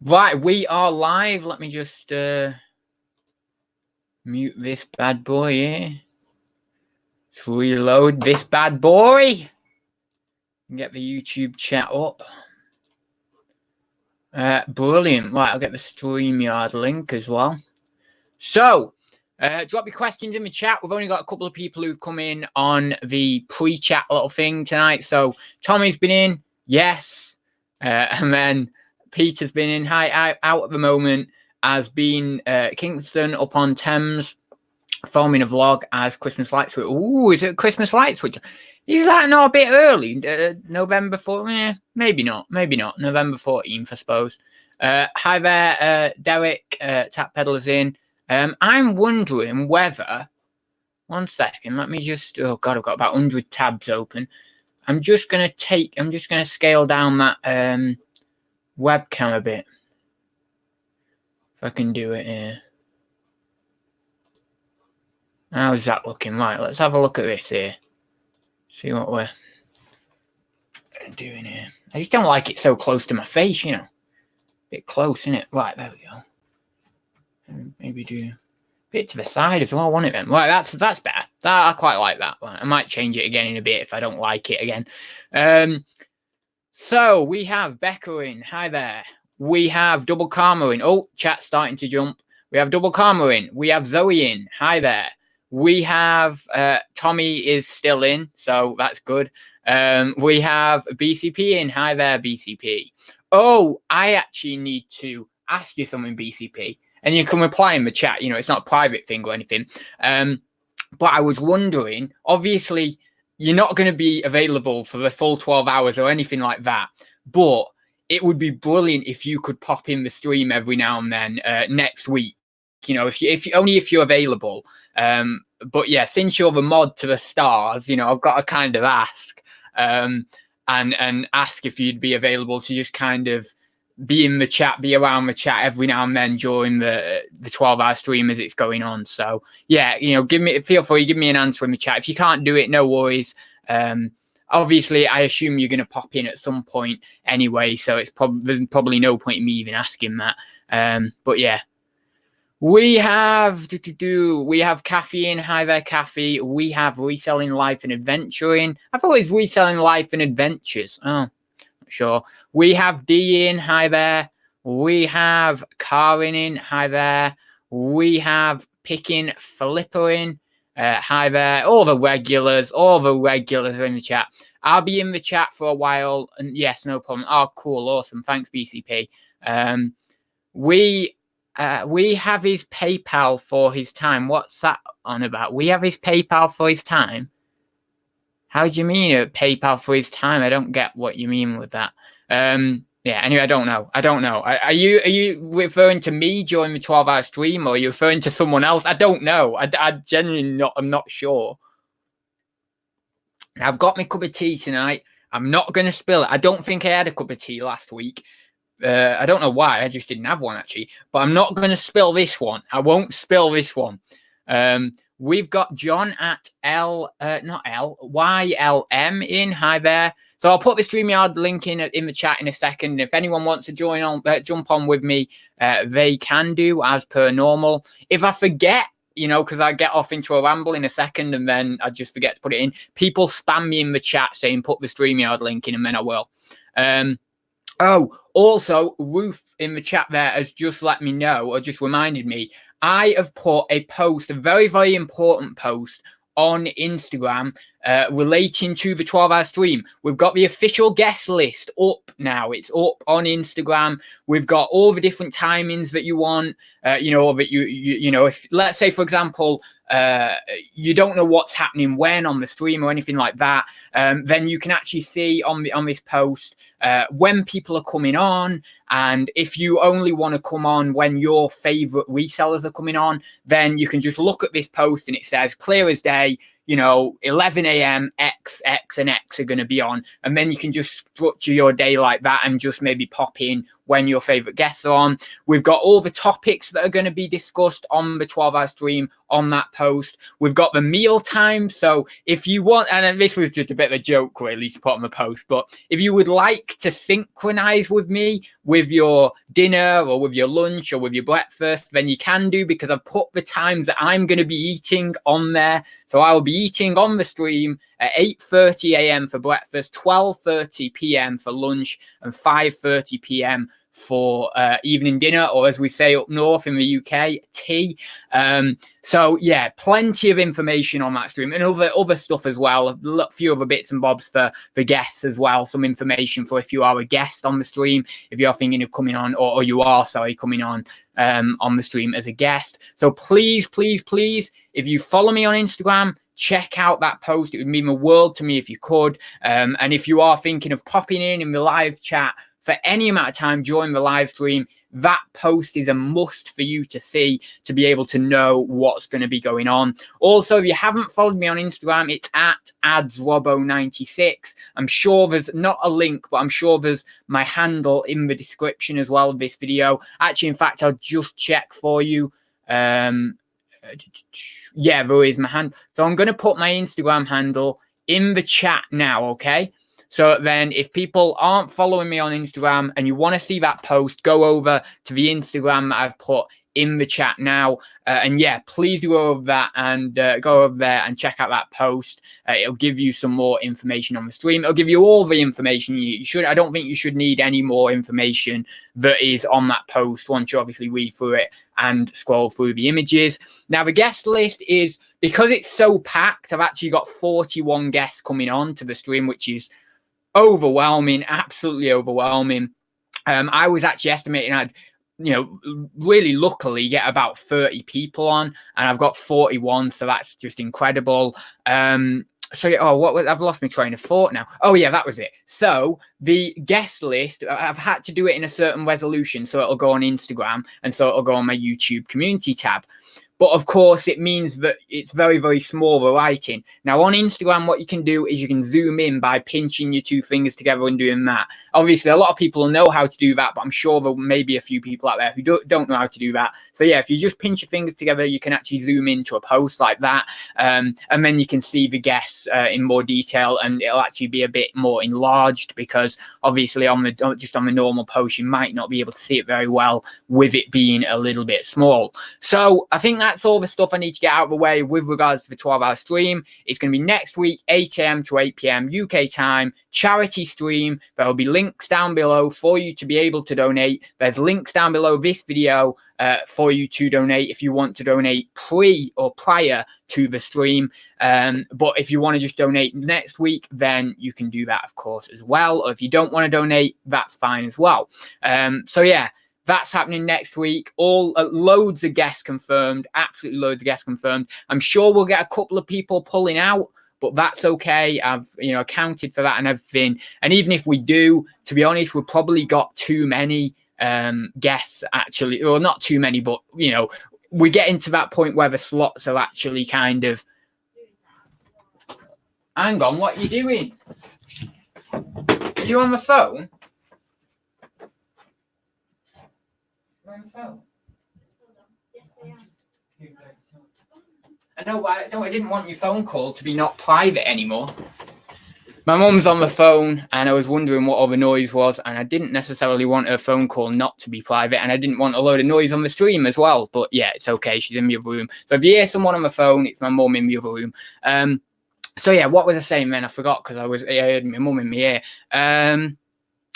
Right, we are live. Let me just mute this bad boy here. Let's reload this bad boy. Get the YouTube chat up. Brilliant. Right, I'll get the StreamYard link as well. So, drop your questions in the chat. We've only got a couple of people who've come in on the pre-chat little thing tonight. So, Tommy's been in. Yes. And then Peter's been in. Hi, out at the moment. Has been Kingston upon Thames, filming a vlog as Christmas lights. Ooh, is it Christmas lights? Which is that not a bit early? November 14th? Maybe not. November 14th, I suppose. Hi there, Derek. Tap Pedalers in. I'm wondering whether. One second. Let me just. Oh God, I've got about 100 tabs open. I'm just gonna scale down that webcam a bit. If I can do it here. How's that looking? Right, let's have a look at this here. See what we're doing here. I just don't like it so close to my face, you know. Bit close, isn't it? Right, there we go. And maybe do a bit to the side as well, won't it then? Right, that's better. I quite like that. I might change it again in a bit if I don't like it again. So we have Becca in. Hi there. We have Double Karma in. Oh, chat's starting to jump. We have Double Karma in. We have Zoe in. Hi there. We have Tommy is still in, so that's good. We have BCP in. Hi there, BCP. Oh, I actually need to ask you something, BCP. And you can reply in the chat. You know, it's not a private thing or anything. But I was wondering, obviously, you're not going to be available for the full 12 hours or anything like that. But it would be brilliant if you could pop in the stream every now and then next week. You know, if you're available. But yeah, since you're the mod to the stars, you know, I've got to kind of ask and ask if you'd be available to just kind of be in the chat, be around the chat every now and then during the 12-hour stream as it's going on. So yeah, you know, feel free, give me an answer in the chat. If you can't do it, no worries. Obviously, I assume you're going to pop in at some point anyway, so there's probably no point in me even asking that. But yeah. We have Kathy in. Hi there, Kathy. We have Reselling Life and Adventuring. I thought it was Reselling Life and Adventures. Oh, not sure. We have D in. Hi there. We have Karin in. Hi there. We have Picking Filippo in. Hi there. All the regulars are in the chat. I'll be in the chat for a while. And yes, no problem. Oh, cool. Awesome. Thanks, BCP. We have his PayPal for his time. What's that on about? We have his PayPal for his time? How do you mean a PayPal for his time? I don't get what you mean with that. Yeah, anyway, I don't know. Are you referring to me during the 12-hour stream, or are you referring to someone else? I don't know. I genuinely I'm not sure. I've got my cup of tea tonight. I'm not going to spill it. I don't think I had a cup of tea last week. I don't know why. I just didn't have one, actually. But I'm not going to spill this one. I won't spill this one. We've got John at YLM in. Hi there. So I'll put the StreamYard link in the chat in a second. If anyone wants to jump on with me, they can do as per normal. If I forget, you know, because I get off into a ramble in a second and then I just forget to put it in, people spam me in the chat saying put the StreamYard link in, and then I will. Oh, also, Ruth in the chat there has just let me know, or just reminded me, I have put a post, a very, very important post on Instagram relating to the 12-hour stream. We've got the official guest list up now. It's up on Instagram. We've got all the different timings that you want, you know, that you know, if, let's say, for example, you don't know what's happening when on the stream or anything like that, then you can actually see on this post when people are coming on. And if you only want to come on when your favorite resellers are coming on, then you can just look at this post and it says clear as day, you know, 11 a.m. X and X are going to be on. And then you can just structure your day like that and just maybe pop in when your favorite guests are on. We've got all the topics that are going to be discussed on the 12-hour stream on that post. We've got the meal time. So if you want, and this was just a bit of a joke, really, to put on the post, but if you would like to synchronize with me with your dinner or with your lunch or with your breakfast, then you can do, because I've put the times that I'm going to be eating on there. So I will be eating on the stream at 8:30 a.m. for breakfast, 12:30 p.m. for lunch, and 5:30 p.m. for evening dinner, or as we say up north in the UK, tea. So yeah, plenty of information on that stream, and other stuff as well. A few other bits and bobs for the guests as well. Some information for if you are a guest on the stream, if you're thinking of coming on, or you are, sorry, coming on the stream as a guest. So please, please, please, if you follow me on Instagram, check out that post. It would mean the world to me if you could. And if you are thinking of popping in the live chat for any amount of time during the live stream, that post is a must for you to see, to be able to know what's going to be going on. Also, if you haven't followed me on Instagram, it's at adsrobo96. I'm sure there's not a link, but I'm sure there's my handle in the description as well of this video. Actually, in fact, I'll just check for you. Yeah, there is my hand. So I'm going to put my Instagram handle in the chat now, okay? So then if people aren't following me on Instagram and you want to see that post, go over to the Instagram that I've put in the chat now. And yeah, please do go over that and go over there and check out that post. It'll give you some more information on the stream. It'll give you all the information you should. I don't think you should need any more information that is on that post once you obviously read through it and scroll through the images. Now, the guest list is, because it's so packed, I've actually got 41 guests coming on to the stream, which is overwhelming, absolutely overwhelming. I was actually estimating I'd, really luckily get about 30 people on, and I've got 41, so that's just incredible. So yeah, I've lost my train of thought now. Oh yeah, that was it. So the guest list, I've had to do it in a certain resolution, so it'll go on Instagram, and so it'll go on my YouTube community tab. But of course, it means that it's very, very small, the writing. Now, on Instagram, what you can do is you can zoom in by pinching your two fingers together and doing that. Obviously, a lot of people know how to do that, but I'm sure there may be a few people out there who don't know how to do that. So yeah, if you just pinch your fingers together, you can actually zoom into a post like that. And then you can see the guests in more detail, and it'll actually be a bit more enlarged, because obviously just on the normal post, you might not be able to see it very well with it being a little bit small. So I think that's all the stuff I need to get out of the way with regards to the 12-hour stream. It's going to be next week, 8 a.m. to 8 p.m. UK time, charity stream. There will be links down below for you to be able to donate. There's links down below this video for you to donate if you want to donate pre or prior to the stream. But if you want to just donate next week, then you can do that, of course, as well. Or if you don't want to donate, that's fine as well. So yeah, that's happening next week. All loads of guests confirmed, absolutely loads of guests confirmed. I'm sure we'll get a couple of people pulling out, but that's okay. I've accounted for that and everything. And even if we do, to be honest, we've probably got too many guests actually, or not too many, but we get into that point where the slots are actually kind of. Hang on, what are you doing? Are you on the phone? Phone. Yes, I am. I know, but I didn't want your phone call to be not private anymore. My mum's on the phone, and I was wondering what all the noise was, and I didn't necessarily want her phone call not to be private, and I didn't want a load of noise on the stream as well. But yeah, it's okay. She's in the other room. So if you hear someone on the phone, it's my mum in the other room. So yeah, what was I saying then? I forgot, because I heard my mum in my ear.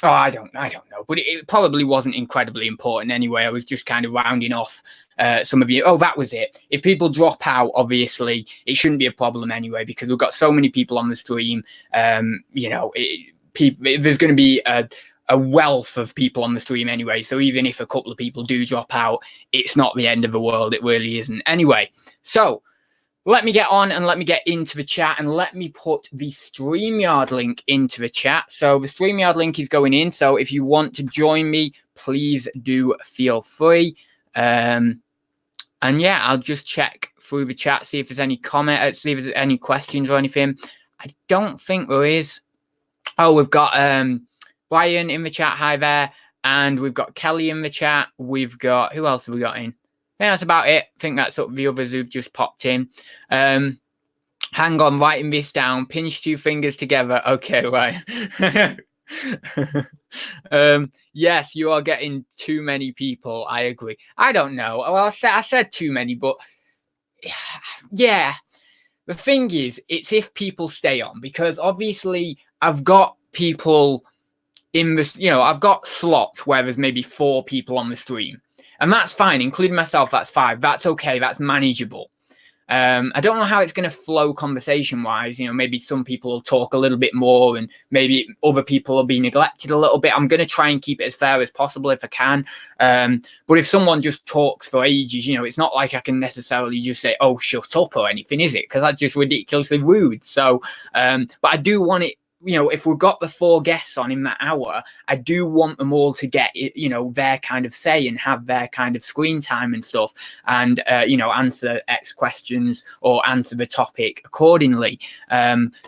Oh, I don't know, but it probably wasn't incredibly important anyway. I was just kind of rounding off some of you. Oh, that was it. If people drop out, obviously, it shouldn't be a problem anyway, because we've got so many people on the stream. There's going to be a wealth of people on the stream anyway. So even if a couple of people do drop out, it's not the end of the world. It really isn't. Anyway, so let me get on and let me get into the chat, and let me put the StreamYard link into the chat. So the StreamYard link is going in. So if you want to join me, please do feel free. And yeah, I'll just check through the chat, see if there's any comment, see if there's any questions or anything. I don't think there is. Oh, we've got Brian in the chat. Hi there. and we've got Kelly in the chat. We've got, who else have we got in? Yeah, that's about it. I think that's up the others who've just popped in. Hang on, writing this down. Pinch 2 fingers together. Okay, right. Yes, you are getting too many people. I agree. I don't know. Well, I said too many, but yeah. The thing is, it's if people stay on, because obviously I've got people in this, I've got slots where there's maybe 4 people on the stream, and that's fine, including myself. That's 5. That's okay. That's manageable. I don't know how it's going to flow conversation wise. Maybe some people will talk a little bit more and maybe other people will be neglected a little bit. I'm going to try and keep it as fair as possible if I can. But if someone just talks for ages, it's not like I can necessarily just say, oh, shut up or anything, is it? Because that's just ridiculously rude. So, but I do want it. If we've got the 4 guests on in that hour, I do want them all to get, their kind of say and have their kind of screen time and stuff, and, answer X questions or answer the topic accordingly.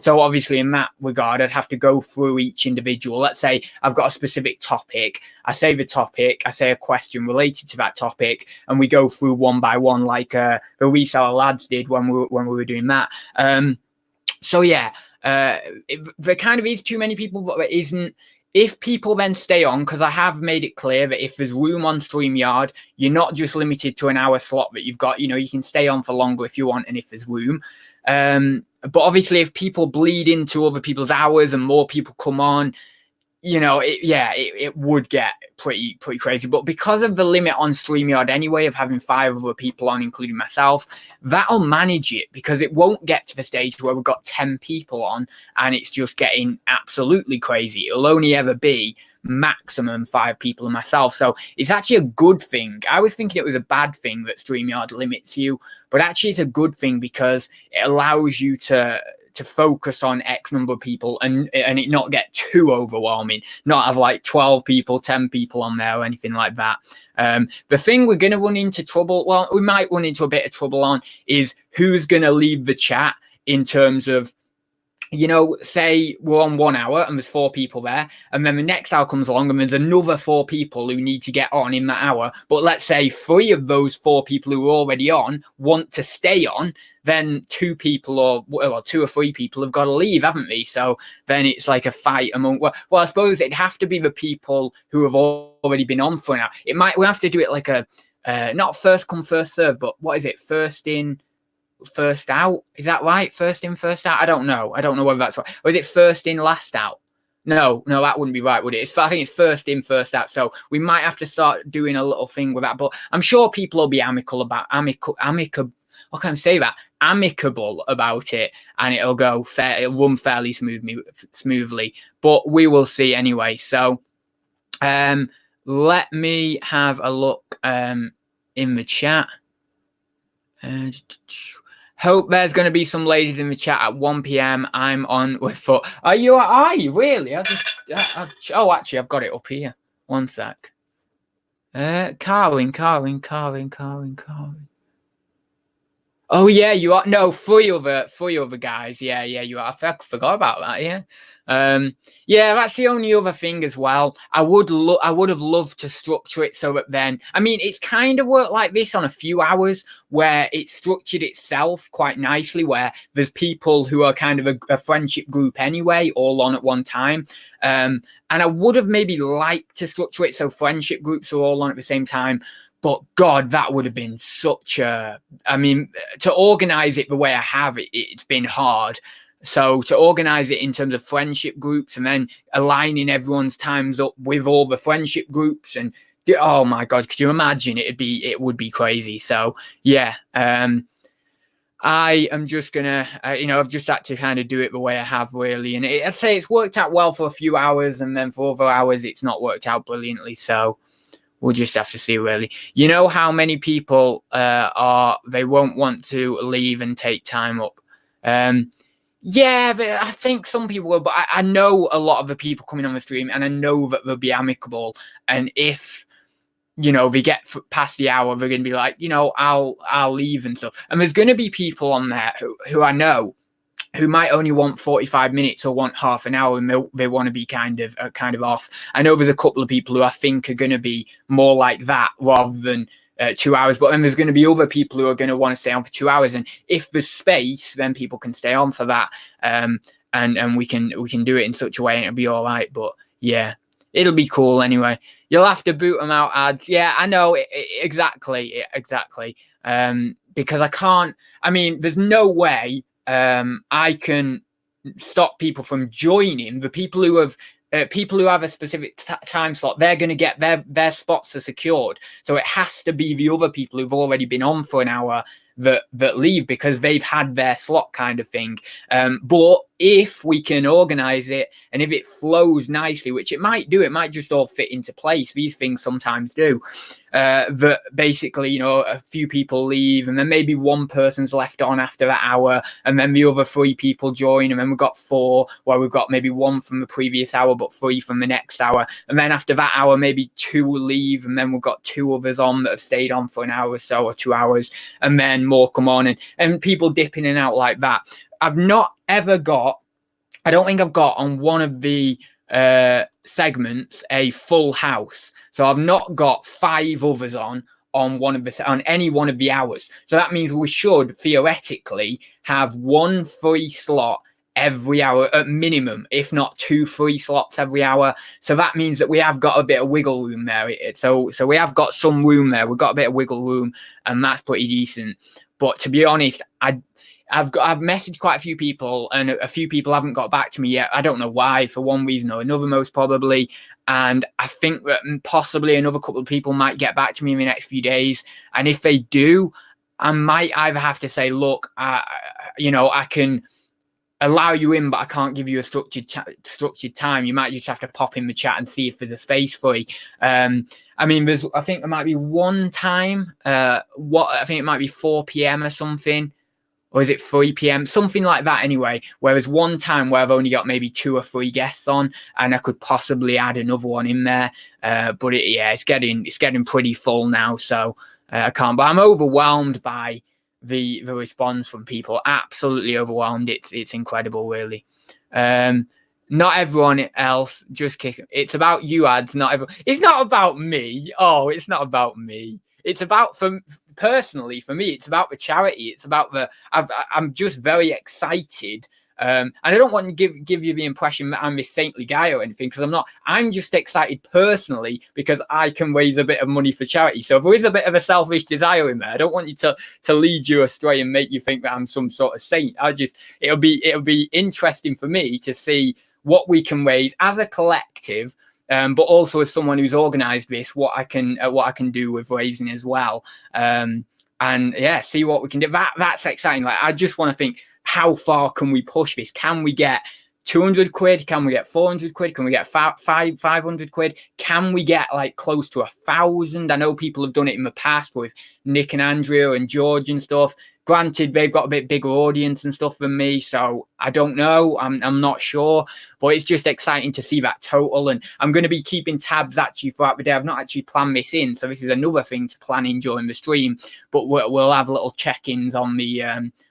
So obviously in that regard, I'd have to go through each individual. Let's say I've got a specific topic. I say the topic, I say a question related to that topic, and we go through one by one, like the reseller lads did when we were doing that. So yeah. There kind of is too many people, but there isn't. If people then stay on, because I have made it clear that if there's room on StreamYard, you're not just limited to an hour slot that you've got. You can stay on for longer if you want, and if there's room. But obviously, if people bleed into other people's hours and more people come on, it would get pretty crazy. But because of the limit on StreamYard anyway of having 5 other people on, including myself, that'll manage it, because it won't get to the stage where we've got 10 people on and it's just getting absolutely crazy. It'll only ever be maximum 5 people and myself. So it's actually a good thing. I was thinking it was a bad thing that StreamYard limits you, but actually it's a good thing because it allows you to focus on X number of people and it not get too overwhelming, not have like 12 people, 10 people on there or anything like that. The thing we're going to run into trouble, well, we might run into a bit of trouble on, is who's going to leave the chat in terms of, say we're on 1 hour and there's 4 people there, and then the next hour comes along and there's another 4 people who need to get on in that hour. But let's say 3 of those 4 people who are already on want to stay on, then 2 people or 2 or 3 people have got to leave, haven't they? So then it's like a fight among, well, I suppose it'd have to be the people who have already been on for an hour. We have to do it like a, not first come, first serve, but what is it? First in, first out, is that right? First in, first out? I don't know whether that's right. Or is it first in, last out? No, that wouldn't be right, would it? I think it's first in, first out. So we might have to start doing a little thing with that. But I'm sure people will be amicable about it, and it'll go fair. It'll run fairly smoothly. But we will see anyway. So let me have a look in the chat. Hope there's going to be some ladies in the chat at 1 p.m. I'm on with foot. Are you really? Oh, actually, I've got it up here. One sec. Carwin. Oh yeah, you are. No, 3 other guys. Yeah, you are. I forgot about that. Yeah. Yeah, that's the only other thing as well. I would have loved to structure it so that then, I mean, it's kind of worked like this on a few hours where it's structured itself quite nicely, where there's people who are kind of a friendship group anyway, all on at one time. And I would have maybe liked to structure it so friendship groups are all on at the same time. But God, that would have been to organize it the way I have it, it's been hard. So to organize it in terms of friendship groups and then aligning everyone's times up with all the friendship groups, and oh my God, could you imagine? It would be crazy. So yeah, I am just gonna, I've just had to kind of do it the way I have really. And I'd say it's worked out well for a few hours, and then for other hours, it's not worked out brilliantly. So we'll just have to see really. You know how many people they won't want to leave and take time up. Yeah, I think some people will, but I know a lot of the people coming on the stream, and I know that they'll be amicable. And if, they get past the hour, they're going to be like, I'll leave and stuff. And there's going to be people on there who I know who might only want 45 minutes or want half an hour, and they want to be kind of off. I know there's a couple of people who I think are going to be more like that rather than 2 hours, but then there's going to be other people who are going to want to stay on for 2 hours, and if there's space, then people can stay on for that, and we can do it in such a way and it'll be all right. But yeah, it'll be cool anyway. You'll have to boot them out ads. Yeah, I know, exactly. Because I can't, I mean, there's no way I can stop people from joining. The people who have a specific time slot, they're going to get their spots are secured. So it has to be the other people who've already been on for an hour that leave because they've had their slot, kind of thing. But if we can organize it and if it flows nicely, which it might do, it might just all fit into place. These things sometimes do. That basically, you know, a few people leave and then maybe one person's left on after that hour and then the other 3 people join, and then we've got 4 where we've got maybe 1 from the previous hour but 3 from the next hour, and then after that hour maybe 2 leave and then we've got 2 others on that have stayed on for an hour or so or 2 hours, and then more come on, and people dip in and out like that. I've not ever got, I don't think I've got on one of the segments a full house. So I've not got 5 others on any one of the hours. So that means we should theoretically have 1 free slot every hour at minimum, if not 2 free slots every hour. So that means that we have got a bit of wiggle room there. So we have got some room there. We've got a bit of wiggle room, and that's pretty decent. But to be honest, I've messaged quite a few people, and a few people haven't got back to me yet. I don't know why, for one reason or another, most probably. And I think that possibly another couple of people might get back to me in the next few days. And if they do, I might either have to say, look, you know, I can allow you in, but I can't give you a structured time. You might just have to pop in the chat and see if there's a space free. I mean, I think there might be one time, I think it might be 4 p.m. or something, or is it 3 p.m? Something like that anyway, where there's one time where I've only got maybe 2 or 3 guests on, and I could possibly add another one in there. But it's getting pretty full now, so I can't. But I'm overwhelmed by the response from people. Absolutely overwhelmed. It's incredible, really. Not everyone else, just kick. It's about you ads, not everyone. It's not about me. Oh, it's not about me. It's about, personally, for me, it's about the charity. It's about I'm just very excited. And I don't want to give you the impression that I'm this saintly guy or anything, because I'm not. I'm just excited personally because I can raise a bit of money for charity. So if there is a bit of a selfish desire in there, I don't want you to lead you astray and make you think that I'm some sort of saint. It'll be interesting for me to see what we can raise as a collective, but also as someone who's organized this, what I can do with raising as well. And yeah, see what we can do. That's exciting. Like, I just want to think, how far can we push this? Can we get 200 quid? Can we get 400 quid? Can we get 500 quid? Can we get like close to 1,000? I know people have done it in the past with Nick and Andrea and George and stuff. Granted, they've got a bit bigger audience and stuff than me, so I don't know. I'm not sure, but it's just exciting to see that total. And I'm going to be keeping tabs actually throughout the day. I've not actually planned this in, so this is another thing to plan in during the stream. But we'll have little check-ins on the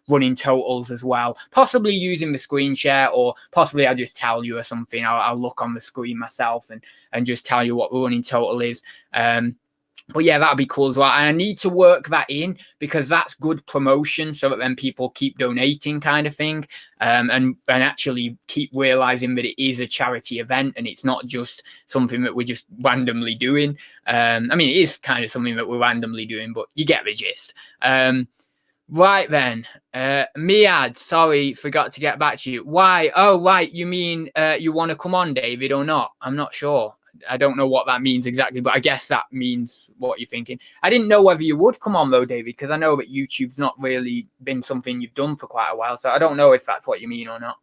running totals as well, possibly using the screen share, or possibly I'll just tell you or something. I'll look on the screen myself and just tell you what the running total is. But yeah, that'll be cool as well. And I need to work that in because that's good promotion, so that then people keep donating, kind of thing, and actually keep realizing that it is a charity event and it's not just something that we're just randomly doing. I mean, it is kind of something that we're randomly doing, but you get the gist. Right then, Miad, sorry, forgot to get back to you. Why? Oh, right, you mean you want to come on, David, or not? I'm not sure. I don't know what that means exactly, but I guess that means what you're thinking. I didn't know whether you would come on though, David, because I know that YouTube's not really been something you've done for quite a while, so I don't know if that's what you mean or not.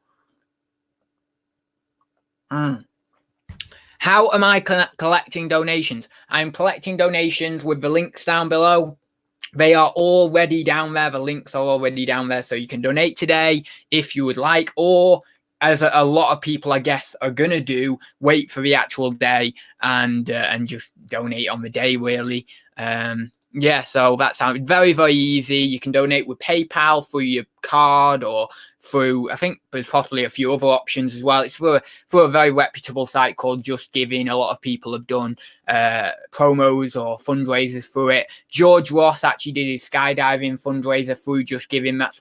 How am I collecting donations? I'm collecting donations with the links down below. They are already down there. The links are already down there, so you can donate today if you would like, or as a lot of people, I guess, are going to do, wait for the actual day and just donate on the day, really. Yeah, so that's how very, very easy. You can donate with PayPal, through your card, or through, I think there's possibly a few other options as well. It's through a very reputable site called Just Giving. A lot of people have done promos or fundraisers through it. George Ross actually did his skydiving fundraiser through Just Giving. That's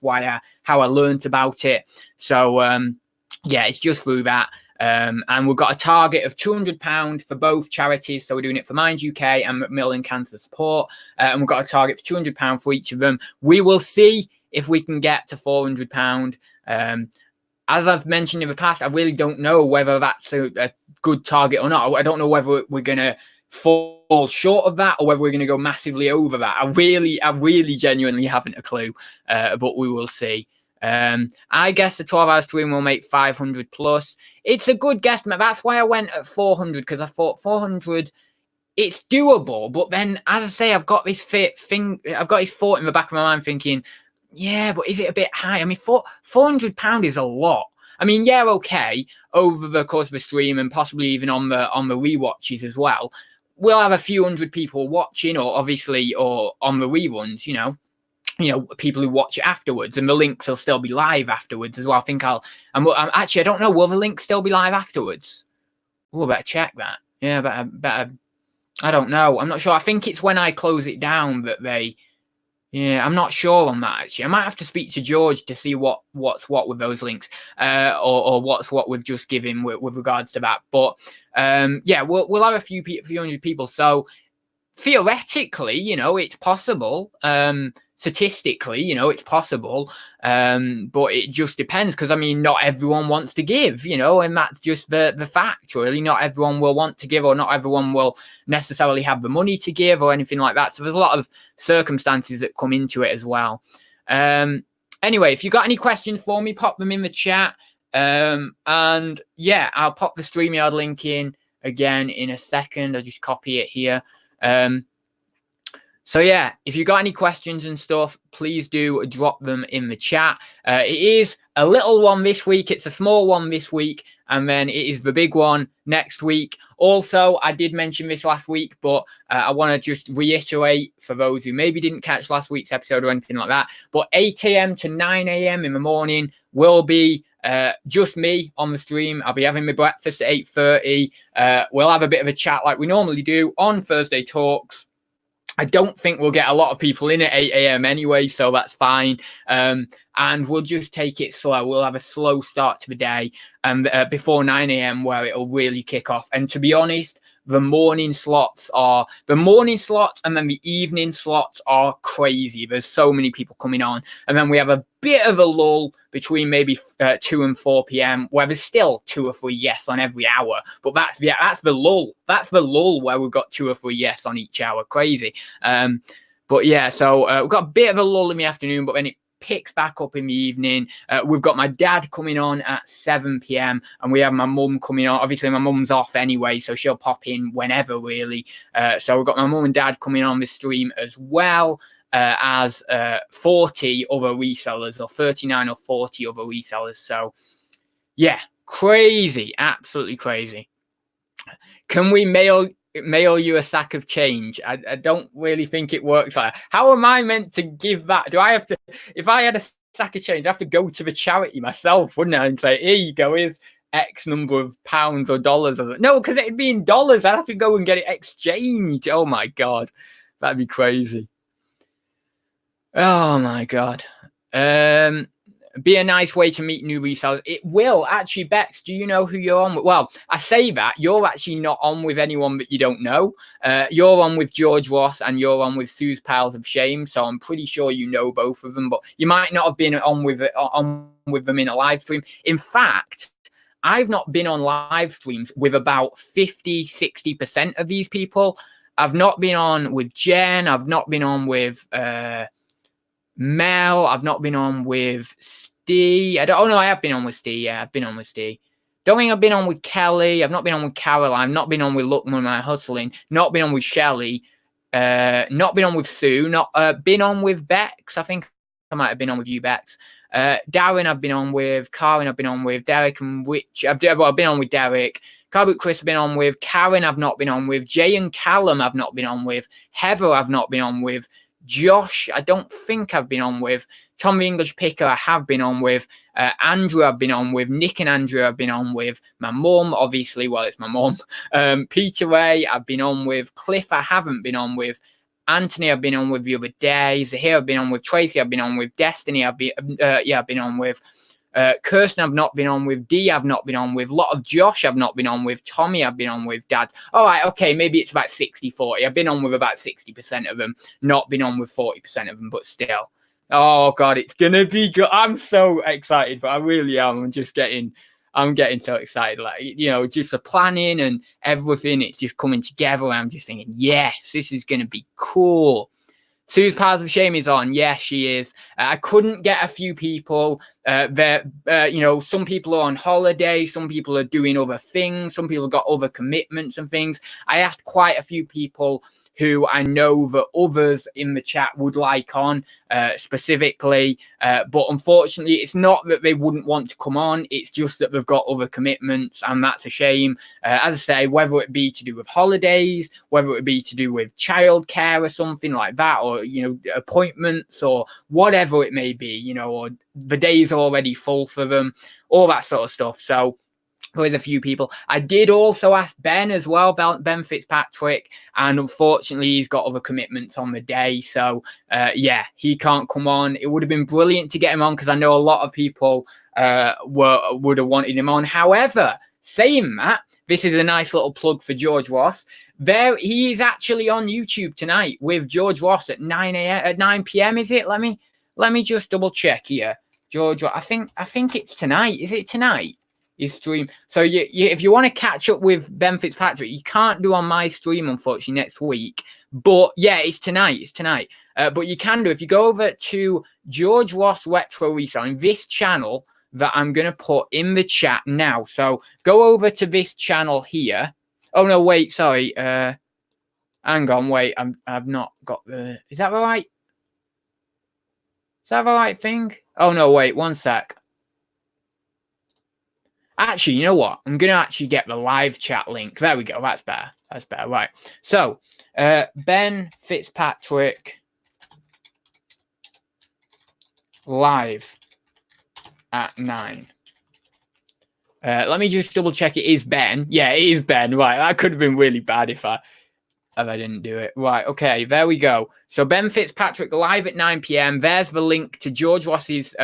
how I learned about it. So yeah, it's just through that. And we've got a target of £200 for both charities. So we're doing it for Minds UK and Macmillan Cancer Support. And we've got a target for £200 for each of them. We will see if we can get to £400. As I've mentioned in the past, I really don't know whether that's a good target or not. I don't know whether we're going to fall short of that or whether we're going to go massively over that. I really genuinely haven't a clue, but we will see. I guess the 12-hour stream will make 500 plus. It's a good guesstimate. That's why I went at 400, because I thought 400, it's doable. But then, as I say, I've got this I've got this thought in the back of my mind thinking, yeah, but is it a bit high? I mean, £400 is a lot. I mean, yeah, okay, over the course of the stream and possibly even on the rewatches as well, we'll have a few hundred people watching, or on the reruns, you know, people who watch it afterwards, and the links will still be live afterwards as well. I think I'm actually, I don't know, will the links still be live afterwards? Oh, I better check that. Yeah, better. I don't know. I'm not sure. I think it's when I close it down that yeah, I'm not sure on that, actually. I might have to speak to George to see what's what with those links, or what's what with Just Giving with regards to that. But yeah, we'll have a few hundred people. So theoretically, it's possible. Statistically, it's possible, but it just depends, because I mean, not everyone wants to give, and that's just the fact. Really, not everyone will want to give, or not everyone will necessarily have the money to give, or anything like that. So there's a lot of circumstances that come into it as well. Anyway, if you got any questions for me, pop them in the chat, and yeah, I'll pop the StreamYard link in again in a second. I'll just copy it here. So yeah, if you got any questions and stuff, please do drop them in the chat. It is a little one this week. It's a small one this week, and then it is the big one next week. Also, I did mention this last week, but I want to just reiterate for those who maybe didn't catch last week's episode or anything like that. But 8 a.m. to 9 a.m. in the morning will be just me on the stream. I'll be having my breakfast at 8:30. We'll have a bit of a chat like we normally do on Thursday Talks. I don't think we'll get a lot of people in at 8 a.m. anyway, so that's fine. And we'll just take it slow. We'll have a slow start to the day, and before 9 a.m. where it'll really kick off. And to be honest, the morning slots and then the evening slots are crazy. There's so many people coming on, and then we have a bit of a lull between maybe 2 and 4 p.m. where there's still 2 or 3 yes on every hour, but that's the lull. That's the lull where we've got 2 or 3 yes on each hour. Crazy. But yeah, so we've got a bit of a lull in the afternoon, but then it picks back up in the evening. We've got my dad coming on at 7 p.m. and we have my mum coming on. Obviously, my mum's off anyway, so she'll pop in whenever, really. So we've got my mum and dad coming on the stream as well, as 40 other resellers, or 39 or 40 other resellers. So yeah, crazy, absolutely crazy. Can we mail you a sack of change? I don't really think it works like that. How am I meant to give that? Do I have to, if I had a sack of change, I have to go to the charity myself, wouldn't I, and say, here you go, here's X number of pounds or dollars? No, because it'd be in dollars. I'd have to go and get it exchanged. Oh my God, that'd be crazy. Oh my God. Be a nice way to meet new resellers. It will actually. Bex, do you know who you're on with? Well, I say that you're actually not on with anyone that you don't know. You're on with George Ross and you're on with Sue's Piles of Shame. So I'm pretty sure you know both of them, but you might not have been on with them in a live stream. In fact, I've not been on live streams with about 50-60% of these people. I've not been on with Jen. I've not been on with Mel. I've not been on with Steve. I have been on with Steve. Yeah, I've been on with Steve. Don't think I've been on with Kelly. I've not been on with Caroline. Not been on with Look My Hustling. Not been on with Shelley. Not been on with Sue. Not been on with Bex. I think I might have been on with you, Bex. Darren I've been on with. Karen I've been on with. Derek and Rich. I've been on with Derek. Carboot Chris I've been on with. Karen I've not been on with. Jay and Callum I've not been on with. Heather I've not been on with. Josh, I don't think I've been on with. Tom the English Picker, I have been on with. Andrew I've been on with, Nick and Andrew I've been on with, my mum, obviously, well, it's my mum, Peter Ray I've been on with, Cliff I haven't been on with, Anthony I've been on with the other day, Zahir I've been on with, Tracy I've been on with, Destiny I've been, I've been on with, Kirsten I've not been on with, Dee I've not been on with, a lot of Josh I've not been on with, Tommy I've been on with, Dad. All right, okay, maybe it's about 60-40. I've been on with about 60% of them, not been on with 40% of them, but still. Oh God, it's gonna be good. I'm so excited, but I really am. I'm getting so excited. Like, you know, just the planning and everything, it's just coming together. I'm just thinking, yes, this is gonna be cool. Sue's Piles of Shame is on. Yes, she is. I couldn't get a few people. You know, some people are on holiday. Some people are doing other things. Some people got other commitments and things. I asked quite a few people who I know that others in the chat would like on specifically. But unfortunately, it's not that they wouldn't want to come on. It's just that they've got other commitments, and that's a shame. As I say, whether it be to do with holidays, whether it be to do with childcare or something like that, or, you know, appointments or whatever it may be, you know, or the day's already full for them, all that sort of stuff. So there's a few people. I did also ask Ben as well, Ben Fitzpatrick, and unfortunately he's got other commitments on the day. So yeah, he can't come on. It would have been brilliant to get him on because I know a lot of people would have wanted him on. However, saying that, this is a nice little plug for George Ross. He is actually on YouTube tonight with George Ross at 9 p.m. Is it? Let me just double check here. George, I think it's tonight. Is it tonight? His stream. So if you want to catch up with Ben Fitzpatrick, you can't do on my stream, unfortunately, next week. But yeah, it's tonight. It's tonight. But you can do if you go over to George Ross Retro Reselling, this channel that I'm going to put in the chat now. So go over to this channel here. Oh no, wait, sorry. Hang on, wait. I've not got the. Is that the right? Is that the right thing? Oh no, wait. One sec. Actually, you know what? I'm going to actually get the live chat link. There we go. That's better. That's better. Right. So, Ben Fitzpatrick live at 9. Let me just double check it is Ben. Yeah, it is Ben. Right. That could have been really bad if I didn't do it. Right. Okay. There we go. So, Ben Fitzpatrick live at 9 p.m. There's the link to George Ross's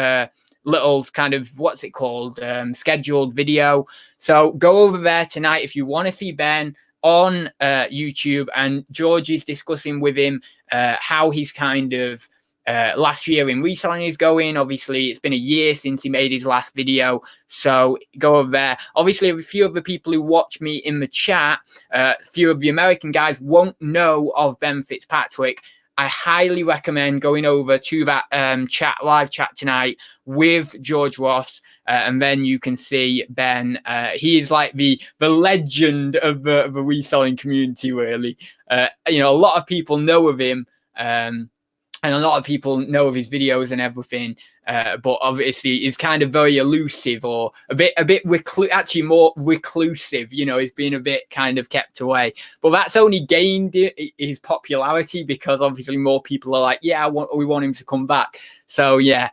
little kind of, what's it called, scheduled video. So go over there tonight if you want to see Ben on YouTube, and George is discussing with him how he's kind of last year in reselling is going. Obviously, it's been a year since he made his last video, so go over there. Obviously, a few of the people who watch me in the chat, a few of the American guys won't know of Ben Fitzpatrick. I highly recommend going over to that live chat tonight with George Ross, and then you can see Ben. He is like the legend of the reselling community, really. You know, a lot of people know of him, and a lot of people know of his videos and everything. But obviously, he's kind of very elusive, or a bit actually more reclusive. You know, he's been a bit kind of kept away. But that's only gained his popularity because obviously more people are like, yeah, we want him to come back. So yeah.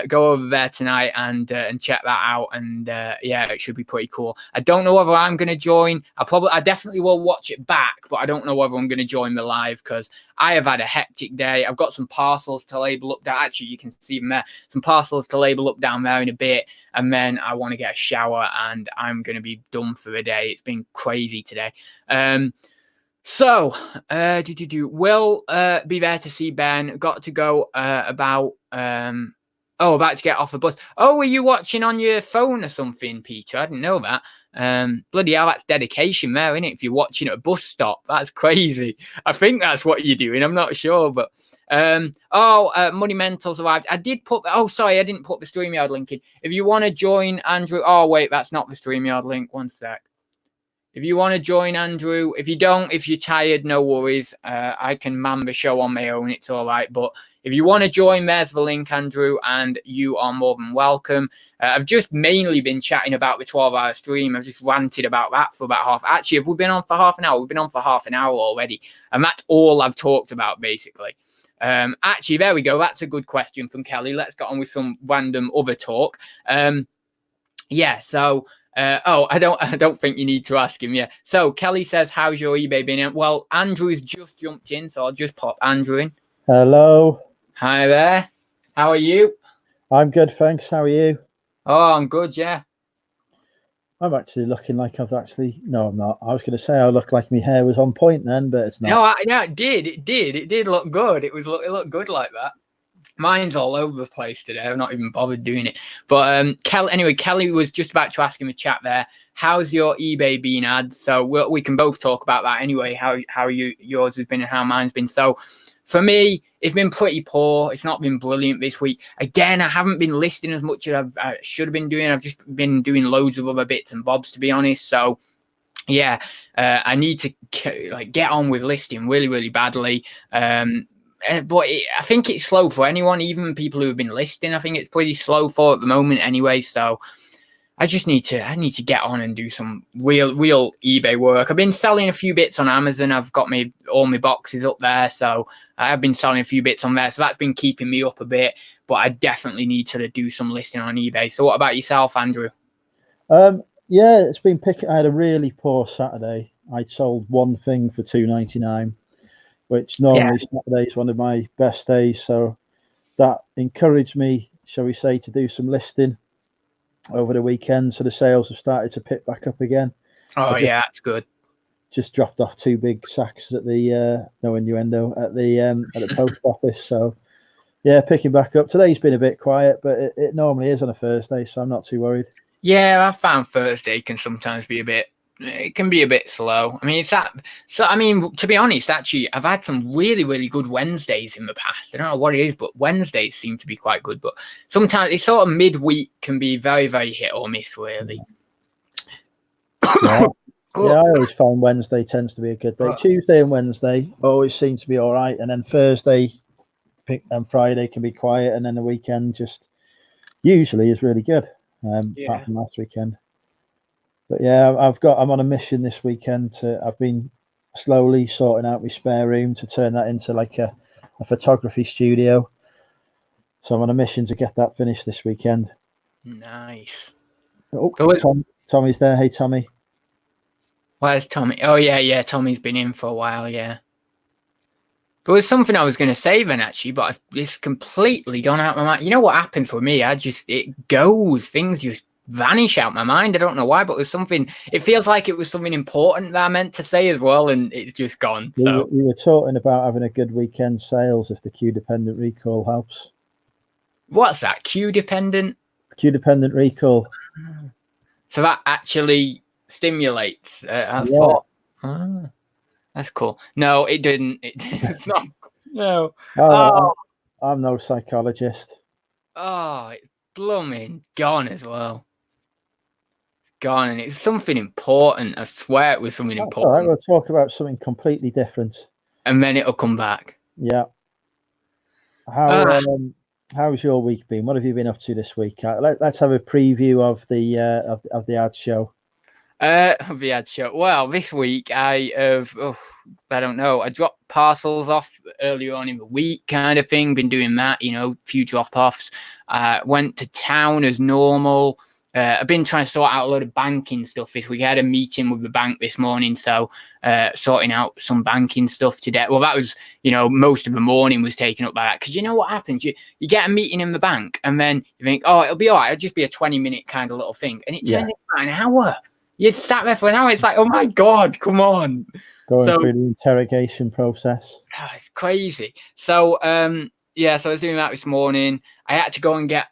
Go over there tonight and check that out, and yeah, it should be pretty cool. I don't know whether I'm going to join. I definitely will watch it back, but I don't know whether I'm going to join the live because I have had a hectic day. I've got some parcels to label up. Actually, you can see them there. Some parcels to label up down there in a bit, and then I want to get a shower, and I'm going to be done for the day. It's been crazy today. So, we'll be there to see Ben. Got to go about to get off a bus. Oh, were you watching on your phone or something, Peter? I didn't know that. Bloody hell, that's dedication there, isn't it? If you're watching at a bus stop, that's crazy. I think that's what you're doing. I'm not sure, but Money Mentals arrived. I didn't put the StreamYard link in. If you want to join Andrew, oh wait, that's not the StreamYard link. One sec. If you want to join Andrew, if you're tired, no worries. I can man the show on my own. It's all right. But if you want to join, there's the link, Andrew, and you are more than welcome. I've just mainly been chatting about the 12-hour stream. I've just ranted about that for about half. Actually, have we been on for half an hour? We've been on for half an hour already. And that's all I've talked about, basically. Actually, there we go. That's a good question from Kelly. Let's get on with some random other talk. Yeah, so I don't think you need to ask him. Yeah. So Kelly says, how's your eBay been? Well, Andrew's just jumped in, so I'll just pop Andrew in. Hello. Hi there. How are you? I'm good, thanks. How are you? Oh, I'm good, yeah. I'm actually looking like no, I'm not. I was going to say I look like my hair was on point then, but it's not. No, it did. It did look good. It looked good like that. Mine's all over the place today. I've not even bothered doing it. But Kelly was just about to ask him a chat there. How's your eBay been, ads? So we can both talk about that anyway. How yours has been and how mine's been. So for me, it's been pretty poor. It's not been brilliant this week. Again, I haven't been listing as much as I should have been doing. I've just been doing loads of other bits and bobs, to be honest. So yeah, I need to get on with listing really, really badly. But I think it's slow for anyone, even people who have been listing. I think it's pretty slow for at the moment anyway. So I need to get on and do some real eBay work. I've been selling a few bits on Amazon. I've got all my boxes up there, so I have been selling a few bits on there. So that's been keeping me up a bit. But I definitely need to do some listing on eBay. So what about yourself, Andrew? Yeah, it's been picking. I had a really poor Saturday. I sold one thing for $2.99, which normally Saturday is one of my best days. So that encouraged me, shall we say, to do some listing over the weekend. So the sales have started to pick back up again. Oh yeah, that's good. Just dropped off 2 big sacks at the no innuendo at the post office. So yeah, picking back up. Today's been a bit quiet, but it normally is on a Thursday, so I'm not too worried. Yeah, I found Thursday can sometimes be it can be a bit slow. I mean, it's that. So, I mean, to be honest, actually, I've had some really, really good Wednesdays in the past. I don't know what it is, but Wednesdays seem to be quite good. But sometimes it's sort of midweek can be very, very hit or miss, really. Yeah, I always find Wednesday tends to be a good day. Tuesday and Wednesday always seem to be all right, and then Thursday and Friday can be quiet, and then the weekend just usually is really good. Apart from last weekend. But yeah, I'm on a mission this weekend. I've been slowly sorting out my spare room to turn that into like a photography studio. So I'm on a mission to get that finished this weekend. Nice. Oh, Tommy's there. Hey, Tommy. Where's Tommy? Oh yeah. Tommy's been in for a while. Yeah. There was something I was going to say then, actually, but it's completely gone out of my mind. You know what happens with me? It goes. Things just vanish out my mind. I don't know why, but there's something. It feels like it was something important that I meant to say as well, and it's just gone. So you were talking about having a good weekend sales if the Q-dependent recall helps. What's that? Q-dependent? Q-dependent recall. So that actually stimulates. I thought. That's cool. No, it didn't. It's not. No. I'm no psychologist. Oh, it's blooming gone as well. It's gone, and it's something important. I swear it was something important. All right, we'll talk about something completely different. And then it'll come back. Yeah. How's your week been? What have you been up to this week? Let's have a preview of the ad show. The ad show. Well, this week I don't know. I dropped parcels off earlier on in the week, kind of thing. Been doing that, a few drop-offs. Went to town as normal. I've been trying to sort out a lot of banking stuff this week. I had a meeting with the bank this morning, so sorting out some banking stuff today. Well, that was, most of the morning was taken up by that. Because you know what happens? You get a meeting in the bank, and then you think, oh, it'll be all right. It'll just be a 20-minute kind of little thing. And it turns into an hour. You sat there for an hour. It's like, oh my God, come on. Going through the interrogation process. It's crazy. So, so I was doing that this morning. I had to go and get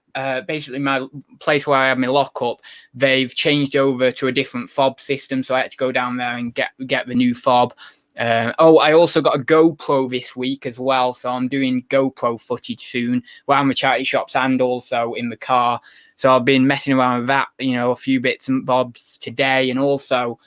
basically my place where I have my lockup. They've changed over to a different fob system. So I had to go down there and get the new fob. I also got a GoPro this week as well. So I'm doing GoPro footage soon around the charity shops and also in the car. So I've been messing around with that, a few bits and bobs today and also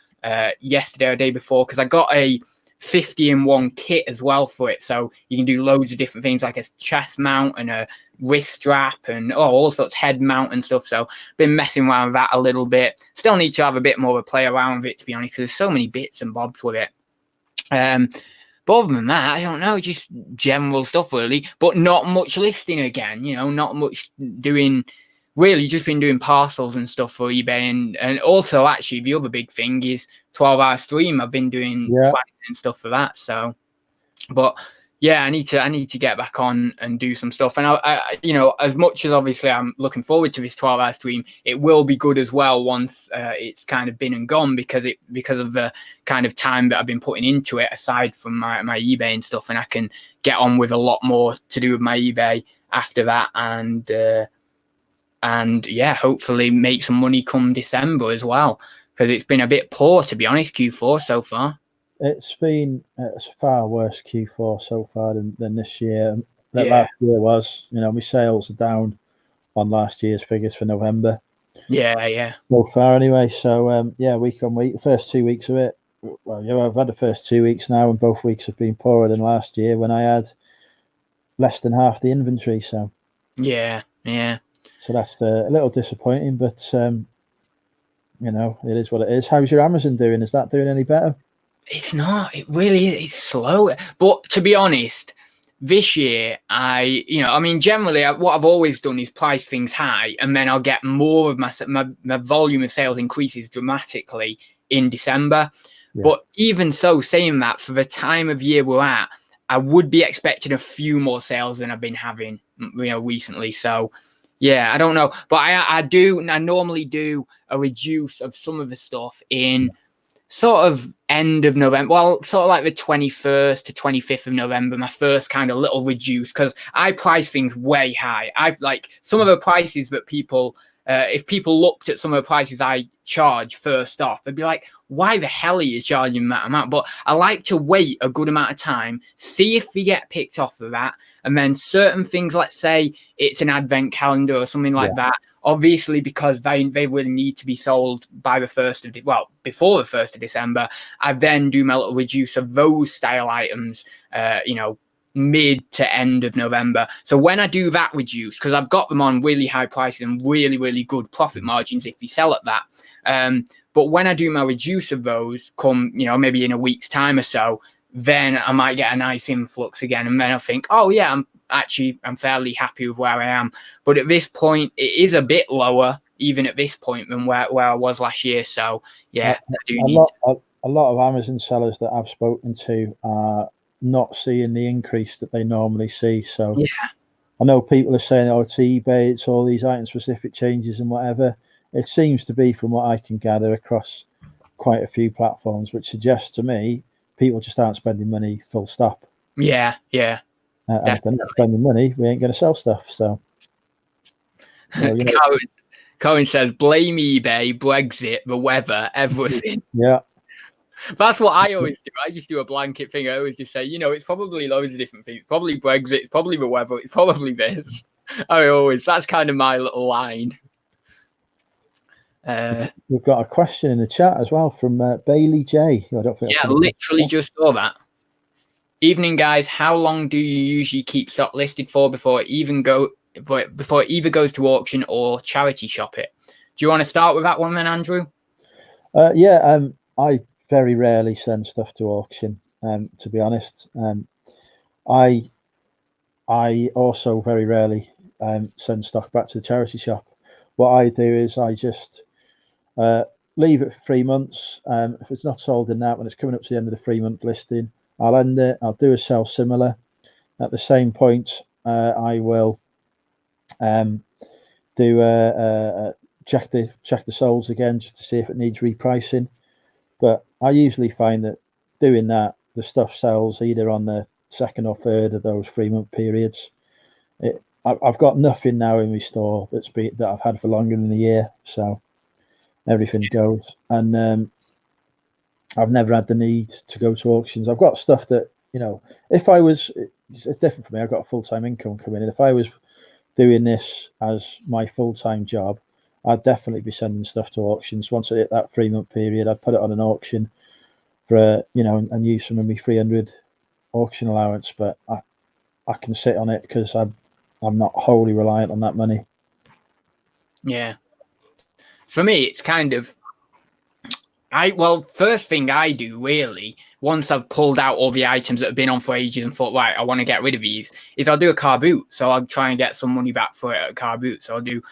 yesterday or day before, because I got a 50-in-1 kit as well for it. So you can do loads of different things like a chest mount and a wrist strap and all sorts of head mount and stuff. So been messing around with that a little bit. Still need to have a bit more of a play around with it, to be honest, because there's so many bits and bobs with it. But other than that, I don't know, just general stuff really, but not much listing again, not much doing, really just been doing parcels and stuff for eBay. And also actually the other big thing is 12-hour stream. I've been doing planning and stuff for that. So, but yeah, I need to get back on and do some stuff. And I as much as obviously I'm looking forward to this 12-hour stream, it will be good as well once it's kind of been and gone, because of the kind of time that I've been putting into it aside from my eBay and stuff, and I can get on with a lot more to do with my eBay after that, and yeah, hopefully make some money come December as well, because it's been a bit poor, to be honest, Q4 so far. It's far worse Q4 so far than this year. Last year was, my sales are down on last year's figures for November. Yeah. So far anyway. So week on week, the first 2 weeks of it. Well, I've had the first 2 weeks now, and both weeks have been poorer than last year when I had less than half the inventory. So yeah. So that's a little disappointing, but it is what it is. How's your Amazon doing? Is that doing any better? It's not. It really is. It's slow. But to be honest, this year, generally what I've always done is price things high, and then I'll get more of my volume of sales increases dramatically in December. Yeah. But even so, saying that, for the time of year we're at, I would be expecting a few more sales than I've been having, recently. So, yeah, I don't know. But I normally do a reduce of some of the stuff in sort of end of November, well, sort of like the 21st to 25th of November, my first kind of little reduce, because I price things way high. I like some of the prices that people, if people looked at some of the prices I charge first off, they'd be like, why the hell are you charging that amount? But I like to wait a good amount of time, see if we get picked off of that. And then certain things, let's say it's an advent calendar or something like that, obviously, because they will need to be sold by before the 1st of December, I then do my little reduce of those style items, mid to end of November. So when I do that reduce, because I've got them on really high prices and really, really good profit margins if you sell at that. But when I do my reduce of those come, maybe in a week's time or so, then I might get a nice influx again. And then I think, oh yeah, I'm fairly happy with where I am. But at this point, it is a bit lower, even at this point, than where I was last year. So yeah, a lot of Amazon sellers that I've spoken to are not seeing the increase that they normally see. So yeah, I know people are saying, oh, it's eBay, it's all these item specific changes and whatever. It seems to be, from what I can gather, across quite a few platforms, which suggests to me people just aren't spending money, full stop. Yeah. And if they're not spending money, we ain't going to sell stuff. So, Cohen says, blame eBay, Brexit, the weather, everything. Yeah. That's what I always do. I just do a blanket thing. I always just say, it's probably loads of different things. Probably Brexit, it's probably the weather, it's probably this. That's kind of my little line. We've got a question in the chat as well from Bailey J. I don't think literally just saw that. Evening, guys. How long do you usually keep stock listed for before it either goes to auction or charity shop it? Do you want to start with that one then, Andrew? I very rarely send stuff to auction. To be honest, I also very rarely send stock back to the charity shop. What I do is I just leave it for 3 months. If it's not sold in that, when it's coming up to the end of the 3-month listing, I'll end it. I'll do a sell similar. At the same point, I will do check the solds again just to see if it needs repricing. But I usually find that doing that, the stuff sells either on the second or third of those 3-month periods. I've got nothing now in my store that I've had for longer than a year, so everything goes. And I've never had the need to go to auctions. I've got stuff that, if I was, it's different for me. I've got a full-time income coming in. If I was doing this as my full-time job, I'd definitely be sending stuff to auctions. Once I hit that 3-month period, I'd put it on an auction for, and use some of my 300 auction allowance. But I can sit on it because I'm not wholly reliant on that money. Yeah. For me, it's kind of, Well, first thing I do really, once I've pulled out all the items that have been on for ages and thought, right, I want to get rid of these, is I'll do a car boot. So I'll try and get some money back for it at a car boot. So I'll do,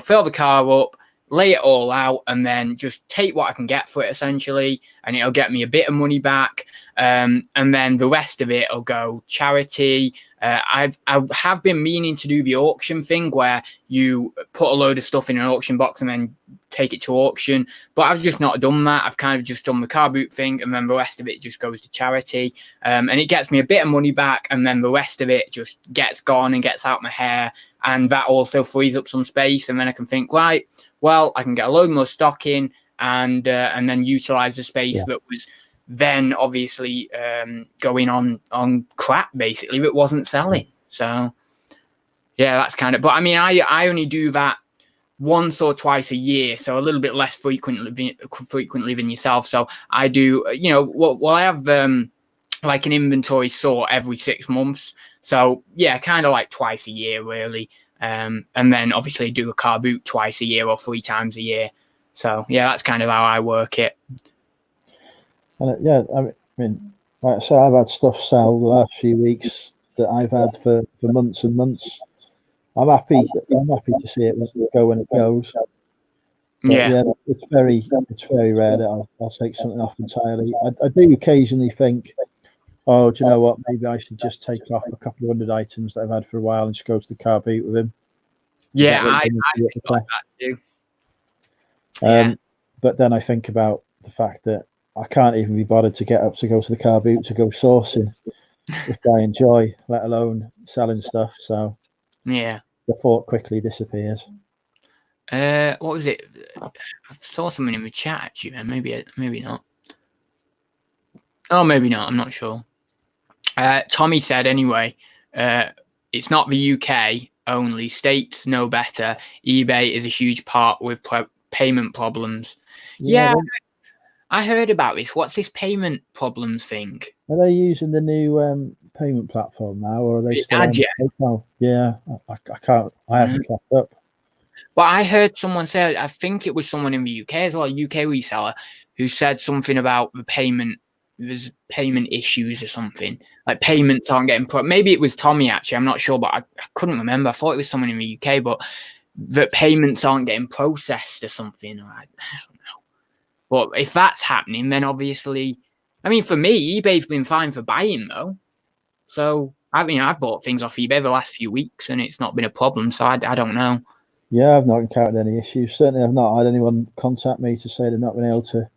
fill the car up, lay it all out, and then just take what I can get for it essentially, and it'll get me a bit of money back. And then the rest of it will go charity. I have been meaning to do the auction thing where you put a load of stuff in an auction box and then take it to auction, but I've just not done that. I've kind of just done the car boot thing, and then the rest of it just goes to charity, and it gets me a bit of money back, and then the rest of it just gets gone and gets out my hair, and that also frees up some space, and then I can think, right, well, I can get a load more stock in, and then utilize the space that was then obviously going on crap basically that wasn't selling. So yeah, that's kind of, but I mean, I only do that once or twice a year, so a little bit less frequently than yourself. So I do, I have like an inventory sort every 6 months. So yeah, kind of like twice a year really. And then obviously do a car boot twice a year or 3 times a year. So yeah, that's kind of how I work it. And I mean, like I say, I've had stuff sell the last few weeks that I've had for months and months. I'm happy to see it go when it goes. But yeah, it's very rare that I'll take something off entirely. I do occasionally think, oh, do you know what? Maybe I should just take off a couple of 100 items that I've had for a while and just go to the car boot with him. Yeah, I think like that too. But then I think about the fact that I can't even be bothered to get up to go to the car boot to go sourcing, which I enjoy, let alone selling stuff. So yeah, the thought quickly disappears. What was it? I saw something in the chat actually, man. Maybe not. Oh, maybe not. I'm not sure. Tommy said anyway, it's not the UK only. States know better. eBay is a huge part with payment problems. Yeah, I heard about this. What's this payment problems thing? Are they using the new payment platform now, or are they still on PayPal? Yeah, I can't. I haven't kept up. But I heard someone say, I think it was someone in the UK as well, a UK reseller, who said something about the payment. There's payment issues or something. Like payments aren't getting put. Maybe it was Tommy actually. I'm not sure, but I couldn't remember. I thought it was someone in the UK, but that payments aren't getting processed or something. I don't know. But if that's happening, then obviously, I mean, for me, eBay's been fine for buying though. So I mean, I've bought things off eBay the last few weeks, and it's not been a problem. So I don't know. Yeah, I've not encountered any issues. Certainly, I've not had anyone contact me to say they've not been able to